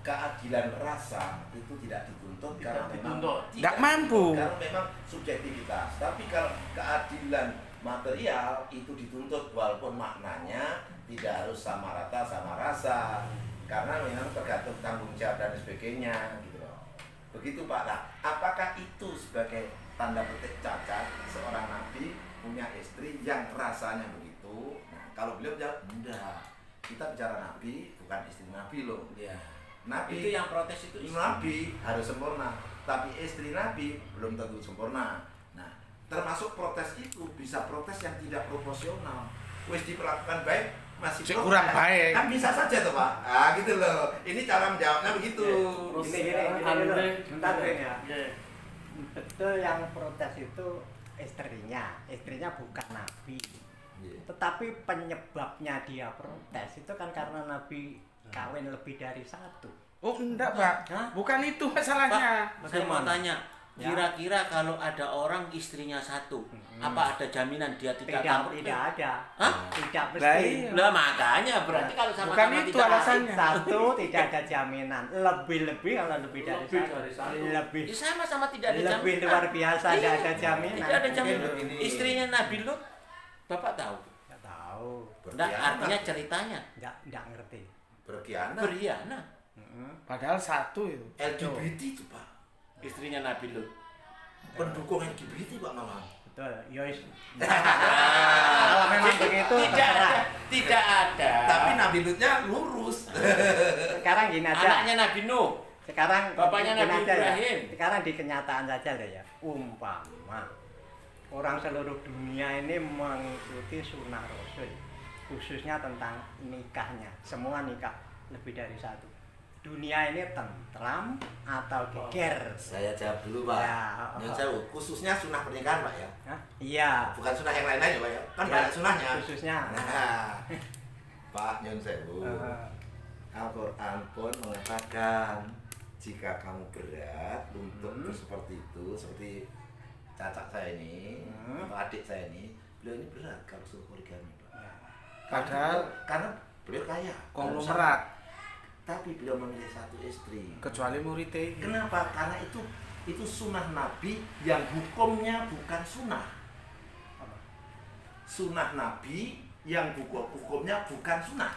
keadilan rasa itu tidak dituntut karena memang tidak mampu. Karena memang subjektivitas. Tapi kalau keadilan material itu dituntut walaupun maknanya tidak harus sama rata sama rasa. Karena memang tergantung tanggung jawab dan sebagainya gitu loh. Begitu Pak. Nah, apakah itu sebagai tanda petik cacat seorang nabi punya istri yang rasanya begitu? Nah, kalau beliau jawab enggak. Kita bicara nabi bukan istri nabi loh. Ya. Nabi Itu yang protes itu nabi harus sempurna, tapi istri nabi belum tentu sempurna. Nah, termasuk protes itu bisa protes yang tidak proporsional. Wis diperlakukan baik masih kurang baik. Kan bisa saja tuh Pak. Ah gitu loh. Ini cara menjawabnya begitu. Gini, bentar ya. Betul yang protes itu istrinya bukan nabi. Tetapi penyebabnya dia protes itu kan karena nabi kawin lebih dari satu. Oh enggak Pak, bukan itu masalahnya. Pak, saya mau tanya, kira-kira kalau ada orang istrinya satu, apa ada jaminan dia tidak ada. Hah? Tidak mesti. Lah makanya berarti kalau sama-sama bukan itu tidak alasannya. Satu tidak ada jaminan. Lebih kalau lebih dari satu. Lebih Ya, sama-sama tidak ada jaminan. lebih luar biasa tidak ada jaminan. Tidak ada jaminan. Ini. Istrinya Nabi Lut, Bapak tahu? Enggak tahu. Enggak, artinya ceritanya Enggak ngerti. Berkhianat. berkhianat. Padahal satu itu. LGBT itu Pak. Istrinya Nabi Lut. Pendukung LGBT Pak malah. Betul. Yois. Kalau memang begitu Tidak ada. Tapi Nabi Lutnya lurus. sekarang gini aja. Anaknya Nabi Nuh. Sekarang Bapaknya gini Nabi aja ya. Ibrahim. Sekarang di kenyataan saja deh ya. Umpama orang seluruh dunia ini mengikuti sunnah Rasul, khususnya tentang nikahnya. Semua nikah lebih dari satu. Dunia ini tentram atau geger? Saya jawab dulu Pak. Ya, Yang saya khususnya sunnah pernikahan Pak ya. Hah? Iya. Bukan sunnah yang lain-lain ya Pak ya. Kan Ya, banyak sunnahnya. khususnya. Nah, Pak Nyon Sewu. Al-Quran pun mengatakan jika kamu berat untuk seperti itu, seperti cacak saya ini, atau adik saya ini, beliau ini berat kalau suruh poligami Pak. Padahal karena beliau kaya, konglomerat. tapi beliau memilih satu istri. Kecuali muridnya. Kenapa? Karena itu sunnah Nabi yang hukumnya bukan sunnah. Sunnah Nabi yang hukumnya bukan sunnah.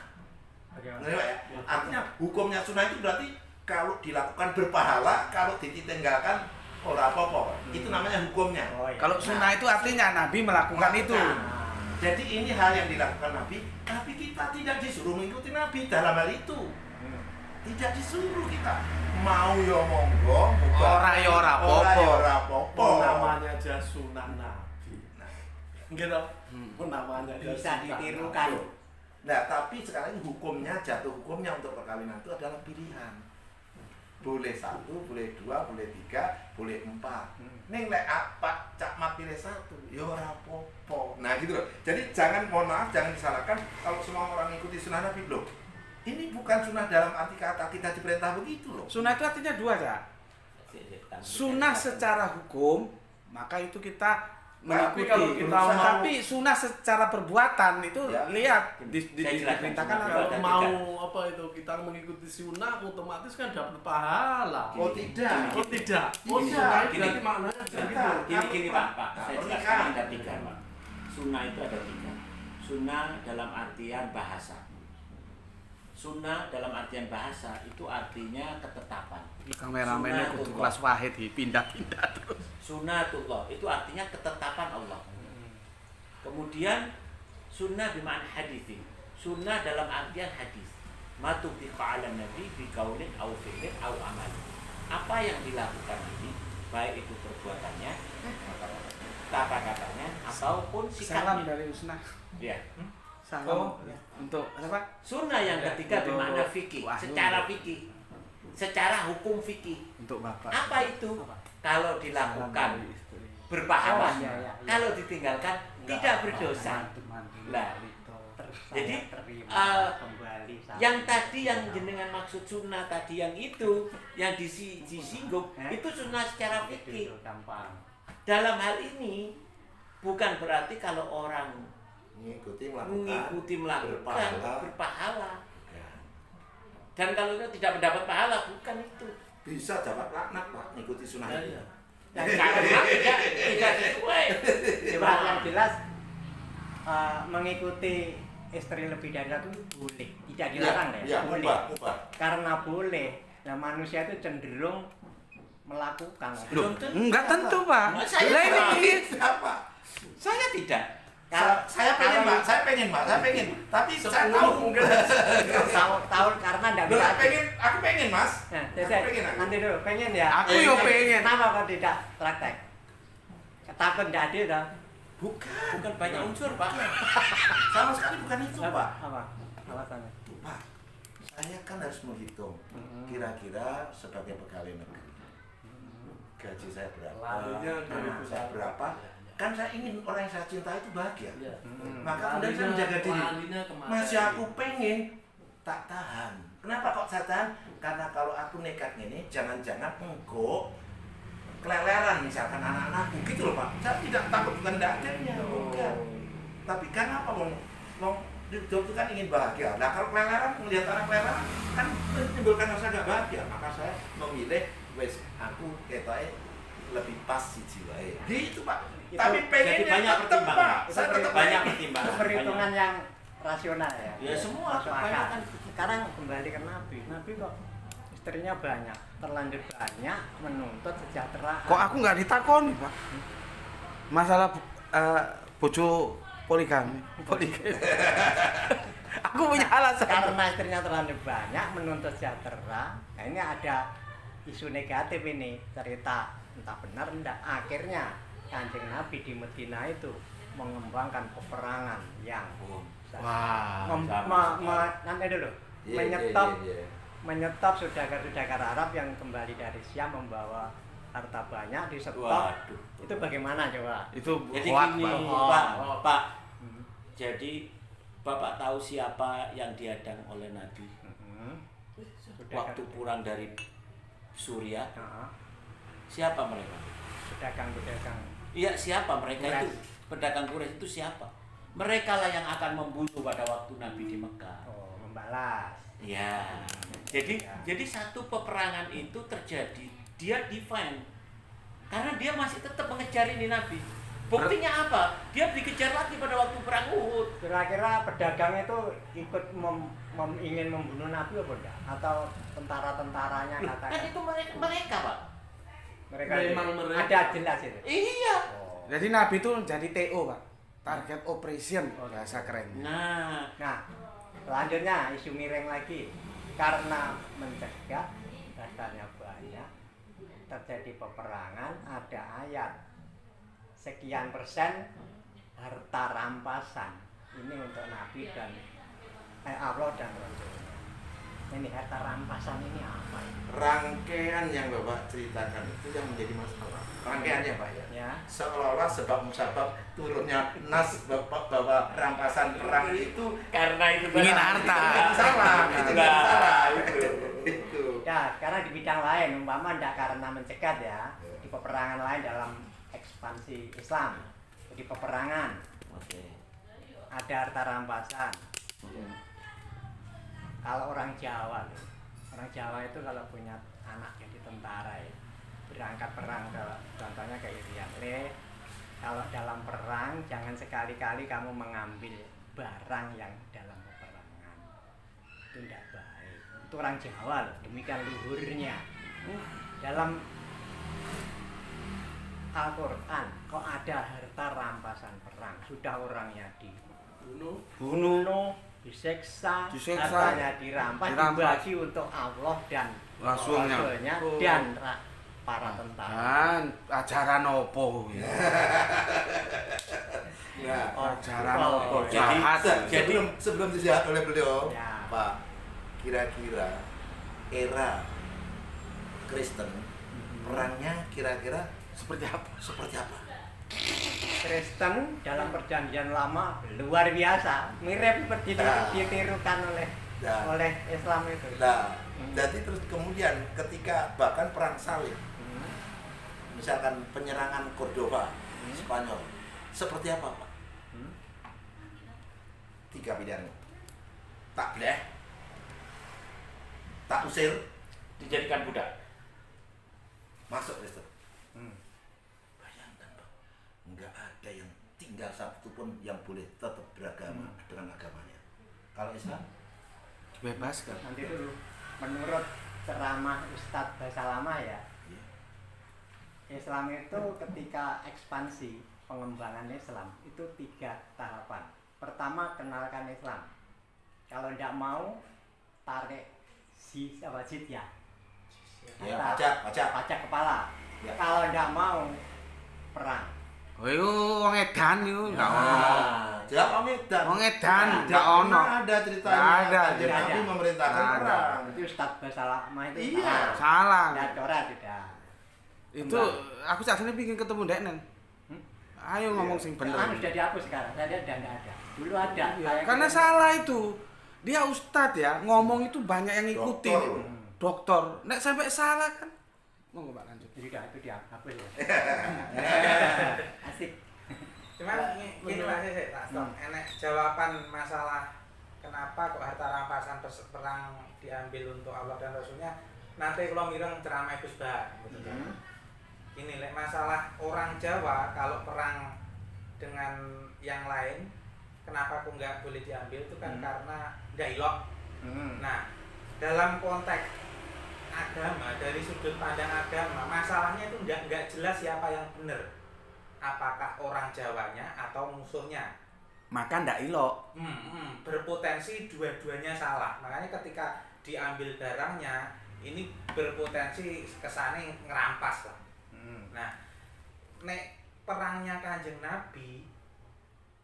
Nah, ya? Artinya hukumnya sunnah itu berarti kalau dilakukan berpahala, kalau ditinggalkan ora apa-apa. Itu namanya hukumnya. Oh, iya. Kalau sunnah itu artinya Nabi melakukan itu. Jadi ini hal yang dilakukan Nabi, tapi kita tidak disuruh mengikuti Nabi dalam hal itu. Tidak disuruh kita. Mau yo monggo, Ora ya ora apa-apa. Namanya aja sunnah Nabi. Nah, gitu. Namanya aja Bisa sunnah ditirukan. Nabi. Nah, tapi sekarang hukumnya, jatuh hukumnya untuk perkawinan itu adalah pilihan. Boleh 1, boleh 2, boleh 3, boleh 4. Ning lek apa cak mat pilih 1, ya ora apa-apa. Nah, gitu loh. Jadi jangan, mohon maaf, jangan disalahkan kalau semua orang ikuti sunnah Nabi loh. Ini bukan sunnah dalam arti kata kita diperintah begitu loh. Sunnah itu artinya dua ya. Sunnah secara hukum, maka itu kita mengikuti. kalau kita mau- Tapi sunnah secara perbuatan itu Ya. lihat Saya jelaskan diperintahkan sunnah. atau Kalau mau apa itu kita mengikuti sunnah otomatis kan dapat pahala. Oh tidak. Oh tidak. Oh Gini, sunnah gini. berarti maknanya begitu. Gini Pak, Nah, saya pernikahan. jelaskan ada 3 Pak. Sunnah itu ada 3. Sunnah dalam artian bahasa. Sunnah dalam artian bahasa itu artinya ketetapan. kameramennya kudu Sunnatullah. kelas wahid pindah-pindah terus. Sunnatullah itu artinya ketetapan Allah. Kemudian sunnah bermakna hadithin. Sunnah dalam artian hadis. Matubiqa ala nabi biqaulin au fi'lin au amal. Apa yang dilakukan Nabi, baik itu perbuatannya, kata-katanya ataupun Salam sikapnya. dari Usnah. Ya. Salam untuk apa? Sunnah yang ketiga Untuk bermakna fikih, wahyu. secara fikih. Secara hukum fikih. Untuk Bapak. Apa itu? Kalau Salam dilakukan dari istri. berpahala, Oh, iya, iya. kalau ditinggalkan tidak berdosa. Lah, jadi, kembali yang tadi yang jenengan maksud sunnah tadi yang itu yang disinggung itu sunnah secara fikih. gampang. Dalam hal ini bukan berarti kalau orang Mengikuti melakukan berpahala. berpahala. Ya. Dan kalau itu tidak mendapat pahala bukan itu. Bisa dapat laknat Pak, mengikuti sunnah Ya, itu. ya. Dan karena tidak sesuai. Coba yang jelas mengikuti istri lebih dari satu boleh, tidak dilarang ya, Iya, boleh. mubah. Karena boleh. Nah manusia itu cenderung melakukan. Loh, Belum tentu. enggak tentu, Pak. Nah, saya Lah ini tahu. Siapa? Saya tidak. Saya pengen Pak, saya pengen. Tapi saya tahu mungkin. Tahun karena tidak Loh, bisa. aku pengen Mas. Nah, Aku Dede, pengen aku. nanti dulu pengen ya. Aku yo pengen. Kenapa kok tidak praktek? Takut tidak adil dah. Bukan banyak unsur, Pak. Sama sekali bukan itu Pak. Apa? Alasannya? Pak, saya kan harus menghitung Hmm. kira-kira sebagai pegawai negeri gaji saya berapa, Larinya dari anak saya berapa. Kan saya ingin orang yang saya cinta itu bahagia. Ya. Maka kemudian saya menjaga diri. Larinya kemana? Masih aku pengen tak tahan. Kenapa kok saya tahan? Karena kalau aku nekat ini, jangan-jangan engkau keleleran misalkan anak-anakku gitu loh Pak. Saya tidak takut bukan tidak adanya, bukan. Tapi kan apa mau hidup itu kan ingin bahagia. Nah kalau keleleran melihat anak keleleran kan menimbulkan rasa gak bahagia. Maka saya memilih wes aku ketoke lebih pas si jiwae. Gitu Pak. Itu Tapi pengennya jadi banyak tetep Pak. pertimbangan. Saya tetap Banyak pengen. pertimbangan. Itu perhitungan yang rasional ya. Ya semua Masuk akal. kebanyakan. Sekarang kembali ke Nabi. Nabi kok istrinya banyak, terlanjur banyak menuntut sejahtera. Kok aku nggak ditakoni, Pak? Masalah bojo poligami. Aku punya alasan. Karena istrinya terlanjur banyak menuntut sejahtera. Nah ini ada isu negatif ini, cerita entah benar enggak. Akhirnya Kanjeng Nabi di Medina itu mengembangkan peperangan yang Wah. nanti dulu Iya, menyetop saudagar-saudagar Arab yang kembali dari Syam membawa harta banyak di stop. Waduh. Itu bagaimana coba? Itu Jadi hoak, gini, Pak. Pak. Jadi Bapak tahu siapa yang dihadang oleh Nabi waktu pulang dari Suriah? Siapa mereka? Pedagang-pedagang. Iya, siapa mereka itu? Quraisy. Pedagang Quraisy itu siapa? Mereka lah yang akan membunuh pada waktu Nabi di Mekah. Oh, membalas. Ya. Jadi satu peperangan itu terjadi, dia define. Karena dia masih tetap mengejar ini Nabi. Buktinya apa? Dia dikejar lagi pada waktu perang Uhud. Kira-kira pedagang itu ikut ingin membunuh Nabi apa enggak? Atau tentara-tentaranya Kan katakan? itu mereka, Pak. Mereka Memang mereka. ada jelas itu. Iya. Oh. Jadi Nabi itu jadi TO, Pak. Target operation bahasa kerennya. Nah, Nah, selanjutnya isu miring lagi. Karena mencegah dasarnya banyak terjadi peperangan, ada ayat sekian persen harta rampasan ini untuk Nabi dan Allah dan Rasulnya. Ini harta rampasan ini apa ya? Rangkaian yang Bapak ceritakan itu yang menjadi masalah. Rangkaiannya Pak ya. Ya. Seolah-olah sebab musabab turunnya nas bahwa rampasan perang itu karena itu Ingin harta. salah, itu nggak salah itu. Ya, karena di bidang lain, umpama tidak karena mencegat ya, di peperangan lain dalam ekspansi Islam. Jadi peperangan, Oke. ada harta rampasan. Kalau orang Jawa loh, orang Jawa itu kalau punya anak jadi tentara ya, berangkat perang contohnya ke Irian. Kalau dalam perang jangan sekali-kali kamu mengambil barang yang dalam peperangan, itu tidak baik. Itu orang Jawa loh, demikian luhurnya. Dalam Al-Quran kok ada harta rampasan perang, sudah orangnya dibunuh, disiksa, hartanya dirampas, dibagi untuk Allah dan Rasulnya. dan para tentara. Ajaran opo? Nah, Ajaran Oh, opo? jadi- Jahat. sebelum disehat oleh beliau, Ya. Pak, kira-kira era Kristen perangnya kira-kira Seperti apa? seperti apa? Kristen dalam perjanjian lama luar biasa, mirip seperti ditirukan Ya. oleh Islam itu. Nah, jadi terus kemudian ketika bahkan perang salib, misalkan penyerangan Cordova, Spanyol, seperti apa, Pak? 3 pilihan. Tak boleh, tak usir, Dijadikan budak. masuk Kristen. Bayangkan, Pak, nggak ada yang tinggal satu pun yang boleh tetap beragama dengan agamanya. Kalau Islam, Bebaskan. Nanti dulu, menurut ceramah Ustadz Basalama ya, ya, Islam itu ketika ekspansi pengembangan Islam itu 3 tahapan. Pertama, kenalkan Islam. Kalau tidak mau, tarik jizya. ya Atau pajak. kepala. Ya. Kalau tidak mau, perang. Oh, itu wong edan itu enggak ono. Jawab Om Edan. Wong edan Nah, enggak ono. Ada ceritanya. Nggak ada. Kanjeng Nggak Nabi ada. memerintahkan Nggak ada. perang. Itu Ustadz Basalama itu Iya. Salah. Tidak coret tidak. Itu aku sakjane pingin ketemu Deknen. Ayo ngomong sing bener. Anu sudah dihapus sekarang. Saya lihat sudah tidak ada. Dulu ada. Karena salah itu. Dia ustadz ya, ngomong itu banyak yang ngikutin. Dokter. Nek sampai salah kan. Monggo Pak lanjut. Jadi itu dihapus ya. Asik. Cuman gini Mas, tak stop. Enek jawaban masalah kenapa kok harta rampasan perang diambil untuk Allah dan Rasulnya. Nanti kalau mireng ceramah Gus Bah. Ini lek masalah orang Jawa kalau perang dengan yang lain, kenapa kok nggak boleh diambil itu kan karena nggak ilok. Nah, dalam konteks agama, dari sudut pandang agama, masalahnya itu nggak jelas siapa yang benar. Apakah orang Jawanya atau musuhnya? Maka ndak ilok. Berpotensi dua-duanya salah. Makanya ketika diambil barangnya, ini berpotensi kesane ngerampas lah. Nah, nek perangnya Kanjeng Nabi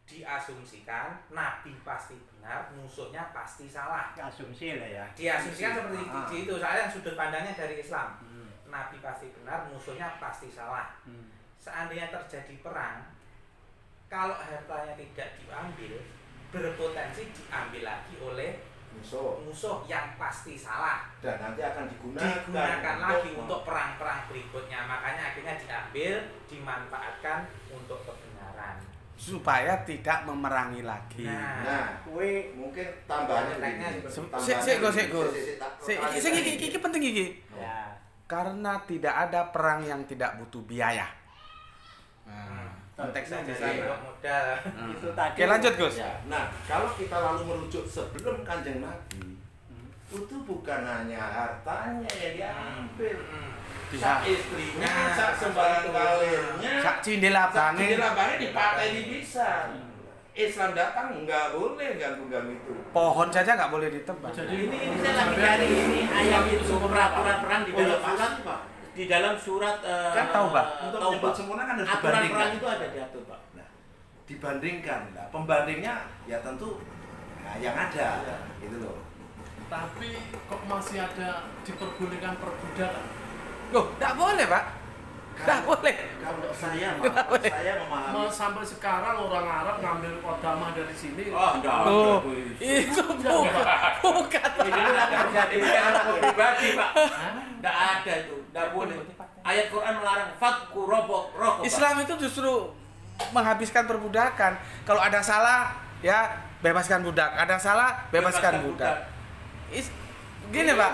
diasumsikan Nabi pasti benar, musuhnya pasti salah. Asumsi lah ya. Diasumsikan seperti itu. Soalnya sudut pandangnya dari Islam. Nabi pasti benar, musuhnya pasti salah. Seandainya terjadi perang, kalau hartanya tidak diambil, berpotensi diambil lagi oleh musuh yang pasti salah, Dan nanti akan digunakan lagi untuk perang-perang berikutnya. Makanya akhirnya diambil, dimanfaatkan untuk kebenaran supaya tidak memerangi lagi. Nah, Kue mungkin tambahannya Konteksnya begini. seperti Tambahannya Sik iki penting iki. ya. Karena tidak ada perang yang tidak butuh biaya. konteksnya Konteksnya jadi jadi modal. itu tadi. Oke, lanjut Gus. Ya, nah, kalau kita lalu merujuk sebelum Kanjeng Nabi, itu bukan hanya hartanya yang diambil, sak istrinya, sak sembarang kalirnya, Sak cindil sak abange. cindil abangnya dipateni bisa. Islam datang nggak boleh ganggu-ganggu itu. Pohon saja nggak boleh ditebang. Jadi Ini saya lagi cari ini ayam itu peraturan perang di Oh, dalam iya, surat pasti, Pak. di dalam surat Kan Taubah. Untuk Taubah. menyebut sempurna kan harus Aturan dibandingkan. perang itu ada diatur, Pak. Nah, dibandingkan. Nah, pembandingnya ya tentu yang ada, gitu loh. tapi kok masih ada diperbolehkan perbudakan? Loh, nggak boleh Pak. Nggak boleh. Kalau saya memahami. Sampai sekarang orang Arab ngambil kodamah dari sini. enggak. Oh, itu bukan. Ini terjadi anak pribadi, Pak. Enggak ada itu, enggak boleh. Ayat Quran melarang fatku robok rokok. Islam itu justru menghabiskan perbudakan. Kalau ada salah ya bebaskan budak, ada salah bebaskan budak. Gini Pak.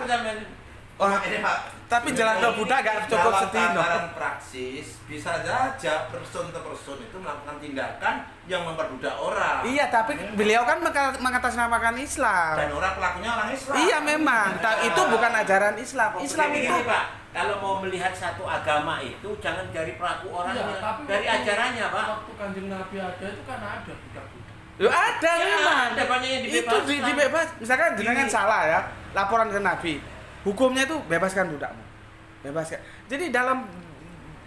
Oh, ini Pak. Tapi jalan ke budak gak cukup Dalam setino. tataran praksis bisa saja person to person itu melakukan tindakan yang memperbudak orang. Iya, tapi beliau kan mengatasnamakan Islam. Dan orang pelakunya orang Islam. Iya memang, itu bukan ajaran Islam. Islam Begini, itu Pak, kalau mau melihat satu agama itu jangan dari pelaku orangnya, Iya, tapi dari waktu- ajarannya, Pak. Waktu Kanjeng Nabi ada itu kan ada budak-budak. Loh, ada Ya, memang. ada banyak yang Itu dibebaskan. dibebas. Misalkan jenengan Gini. salah ya, laporan ke Nabi. Hukumnya itu bebaskan budakmu. Bebaskan. Jadi dalam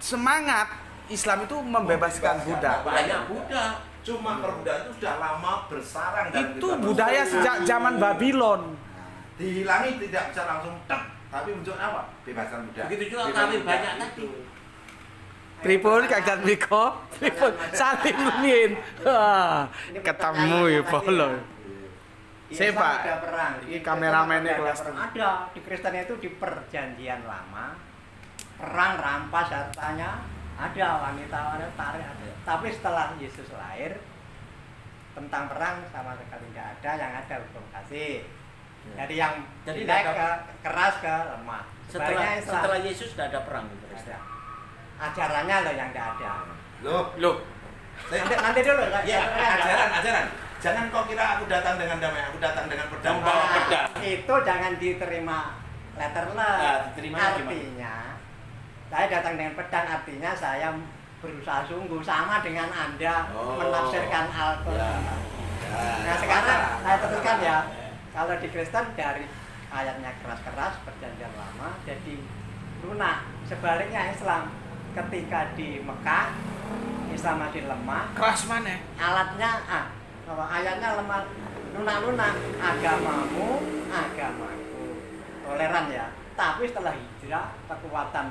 semangat Islam itu membebaskan budak. Banyak budak. Cuma perbudakan itu sudah lama bersarang dalam Itu kehidupan budaya manusia. sejak zaman Babylon. Dihilangi tidak bisa langsung tek, tapi muncul apa? Bebaskan budak. Begitu juga Bebaskan kawin budak banyak itu. tadi. Pripun kakak Miko, pripun saling min. Wah, ketemu ya polo. Di Saya, Islam Pak, ada perang. ini Di kameramennya Kristen ada kelas perang. Ada di Kristen itu di perjanjian lama perang rampas hartanya ada wanita tarik ada. Tapi setelah Yesus lahir tentang perang sama sekali tidak ada, yang ada hukum kasih. Jadi yang Jadi jelek tidak ke keras ke lemah. Sebaliknya Islam. Setelah Yesus tidak ada perang gitu. Ada. Ajarannya loh yang tidak ada. Loh, Nanti dulu. Ya, ajaran. Jangan kau kira aku datang dengan damai, aku datang dengan pedang. Membawa pedang. Itu jangan diterima letterless. Nah, diterimanya artinya saya datang dengan pedang, artinya saya berusaha sungguh sama dengan Anda Oh. menafsirkan Al-Quran. Ya. Nah sekarang saya teruskan ya, kalau di Kristen dari ayatnya keras-keras perjanjian lama jadi lunak. Sebaliknya Islam ketika di Mekah Islam masih lemah, keras mana? alatnya ayatnya lemah, lunak-lunak, agamamu agamaku, toleran ya. Tapi setelah hijrah kekuatan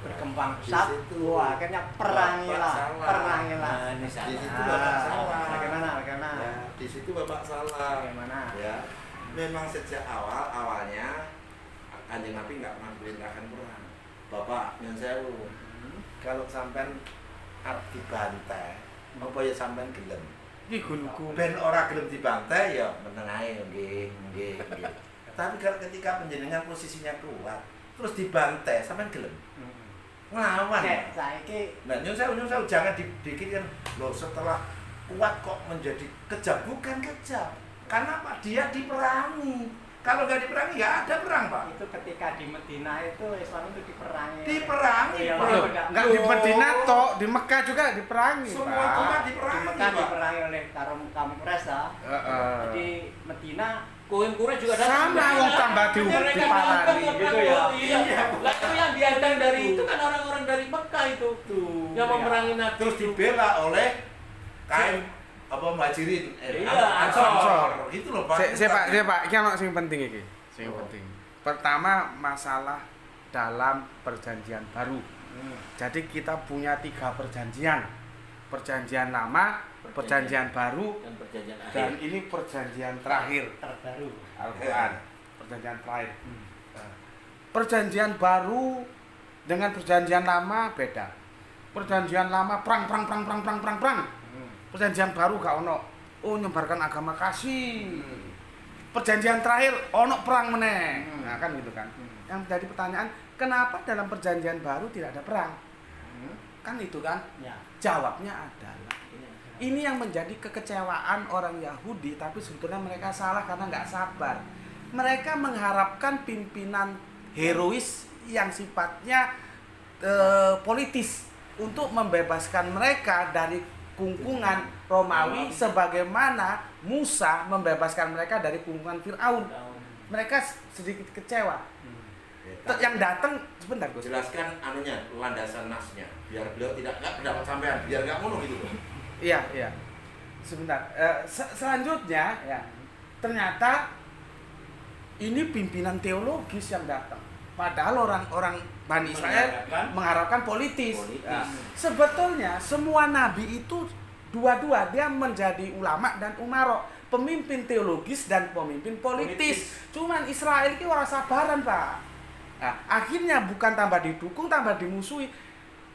berkembang pesat, Di situ wah akhirnya perangilah. Nah, ini Di situ salah. Bapak salah. Bagaimana? Ya, di situ Bapak salah. Bagaimana? Ya, memang sejak awalnya Kanjeng Nabi nggak pernah perintahkan perang. Bapak nyun sewu. Kalau sampean arep dibantai, apa ya sampean gelem? Iki guluku. Ben ora gelem dibantai ya meneng ae nggih. Tapi kalau ketika penjenengan posisinya kuat, terus dibantai sampean gelem? Nglawan. Oke, saiki Nah, nyun sewu jangan dipikirkan loh setelah kuat kok menjadi kejam, bukan kejam. Karena apa? Dia diperangi. Kalau nggak diperangi nggak ada perang, Pak. itu ketika di Medina itu Islam itu diperangi. Diperangi, Iya, Pak. Loh, enggak di Medina toh, di Mekah juga diperangi, Semua Pak. cuma Di diperangi, Mekah Pak. diperangi oleh kaum Quraisy ya. Heeh. Di Medina Koin Kure juga datang. Sama wong tambah Mereka diparani datang gitu ya. Iya. Lah itu yang diandang dari itu kan orang-orang dari Mekah itu. tuh Yang memerangi Nabi. Terus dibela oleh kaum apa muhajirin, Iya, Ansor. Itu loh, Pak. Saya Pak, iki ono sing penting iki. Sing penting. Pertama masalah dalam perjanjian baru. Jadi kita punya 3 perjanjian. Perjanjian lama, perjanjian baru, dan perjanjian dan akhir. ini perjanjian terakhir terbaru. Al-Quran. Perjanjian terakhir. Perjanjian baru dengan perjanjian lama beda. Perjanjian lama perang. Perjanjian baru gak ono. Oh, nyebarkan agama kasih. Perjanjian terakhir ono perang meneh. Nah, kan gitu kan. Yang menjadi pertanyaan, kenapa dalam perjanjian baru tidak ada perang? Kan itu kan. Ya. Jawabnya adalah ini yang menjadi kekecewaan orang Yahudi, tapi sebetulnya mereka salah karena nggak sabar. Mereka mengharapkan pimpinan herois yang sifatnya politis untuk membebaskan mereka dari kungkungan Romawi sebagaimana Musa membebaskan mereka dari kungkungan Firaun. Mereka sedikit kecewa. Yang datang sebentar Gus. Jelaskan anunya, landasan nasnya, biar beliau tidak dapat sampean, biar nggak ngono gitu loh. Iya. Sebentar. Selanjutnya ya, ternyata ini pimpinan teologis yang datang. Padahal orang-orang Bani Israel mengharapkan politis. Ya. Sebetulnya semua nabi itu dua-dua, dia menjadi ulama dan umaro, pemimpin teologis dan pemimpin politis. Cuman Israel ini orang sabaran, Pak. Nah, akhirnya bukan tambah didukung, tambah dimusuhi.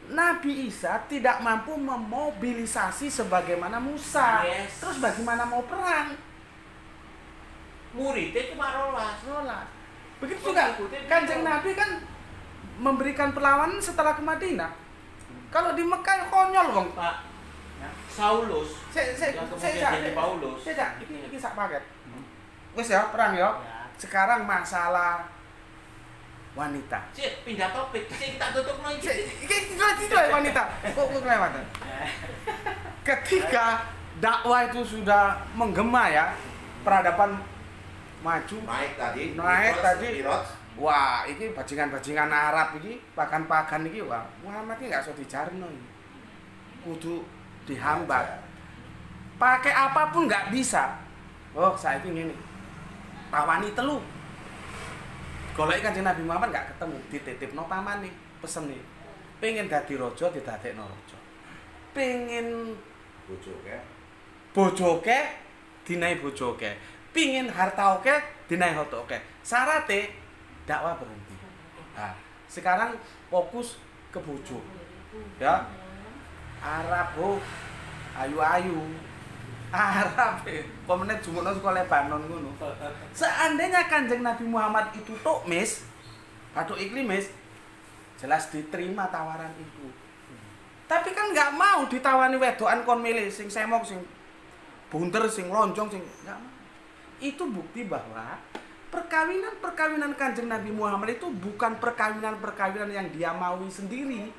Nabi Isa tidak mampu memobilisasi sebagaimana Musa. Yes. Terus bagaimana mau perang? Muridnya cuma rolas. Rolas. Begitu Oh, juga ikutin Kanjeng itu. Nabi kan memberikan perlawanan setelah ke Madinah. Kalau di Mekah konyol wong. Pak Saulus yang kemudian jadi Paulus. Iki sak paket. Wis ya perang ya. Sekarang masalah wanita. Cik, pindah topik. Cik, kita tutup lagi. Iki wanita. Kok kelewatan. Ketika dakwah itu sudah menggema ya, peradaban maju. Naik tadi. Wah, ini bajingan-bajingan Arab ini, pakan-pakan ini, wah, Muhammad ini nggak usah dijarno ini. Kudu dihambat. Pakai apapun nggak bisa. Oh, saya ini tawani telu. Golek Kanjeng Nabi Muhammad nggak ketemu, dititipno pamane, pesen nih. Pengen dadi raja didadekno raja. Pengen bojoke dinai bojoke. Pingin harta oke dinai harta oke. Syaratnya dakwah berhenti. Nah, sekarang fokus ke bojo. Ya. Arab ayu-ayu. Arab pemenet jumukno saka Lebanon ngono. Seandainya Kanjeng Nabi Muhammad itu tukmis, batuk iklimis, jelas diterima tawaran itu. Tapi kan nggak mau ditawani wedokan kon milih sing semok sing bunter sing lonjong sing nggak mau. Itu bukti bahwa perkawinan Kanjeng Nabi Muhammad itu bukan perkawinan yang dia maui sendiri,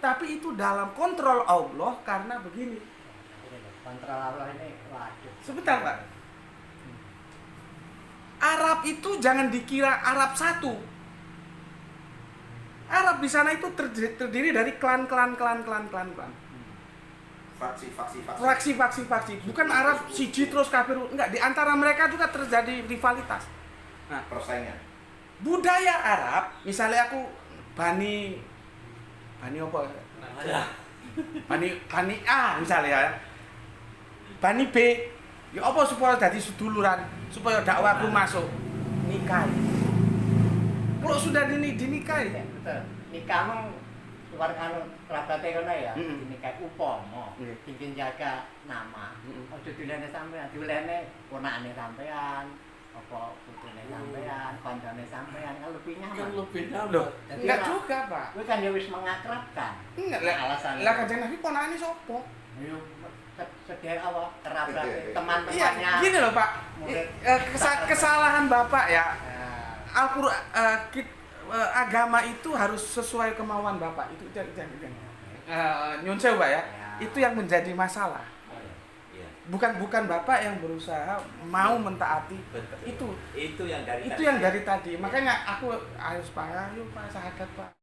tapi itu dalam kontrol Allah karena begini. Kontrol Allah ini waduh. Sebentar Pak. Arab itu jangan dikira Arab satu. Arab di sana itu terdiri dari klan. Fraksi. Bukan Arab siji terus kafir. Enggak, di antara mereka juga terjadi rivalitas. Nah, persaingan. Budaya Arab, misalnya aku Bani apa? Bani A misalnya ya. Bani B, ya apa supaya jadi seduluran, supaya dakwahku masuk nikah. Kalau sudah dinikahi, Betul. Nikahmu luar kanu kerabate kono ya, dinikahi upomo. Iya. Bikin jaga nama. Ojo dilene sampean, dilene ponakane sampean, apa putrine sampean, kancane sampean kan lebih nyaman. Kan lebih nyaman. loh, Jadi enggak ya, juga Pak. Kowe kan ya wis mengakrabkan. Enggak Nah, alasannya. lah Kanjeng Nabi ponakane sapa? Ayo sedher apa kerabat Iya, teman-temannya. Iya, gini loh Pak. Kesalahan Bapak ya. Nah, Al-Qur'an agama itu harus sesuai kemauan Bapak. Itu jangan. Nyun sewu Pak ya. Itu yang menjadi masalah. Iya. Bukan Bapak yang berusaha mau mentaati. Betul. Itu yang dari yang dari tadi. Makanya aku harus Pak, ayo Pak sahadat Pak.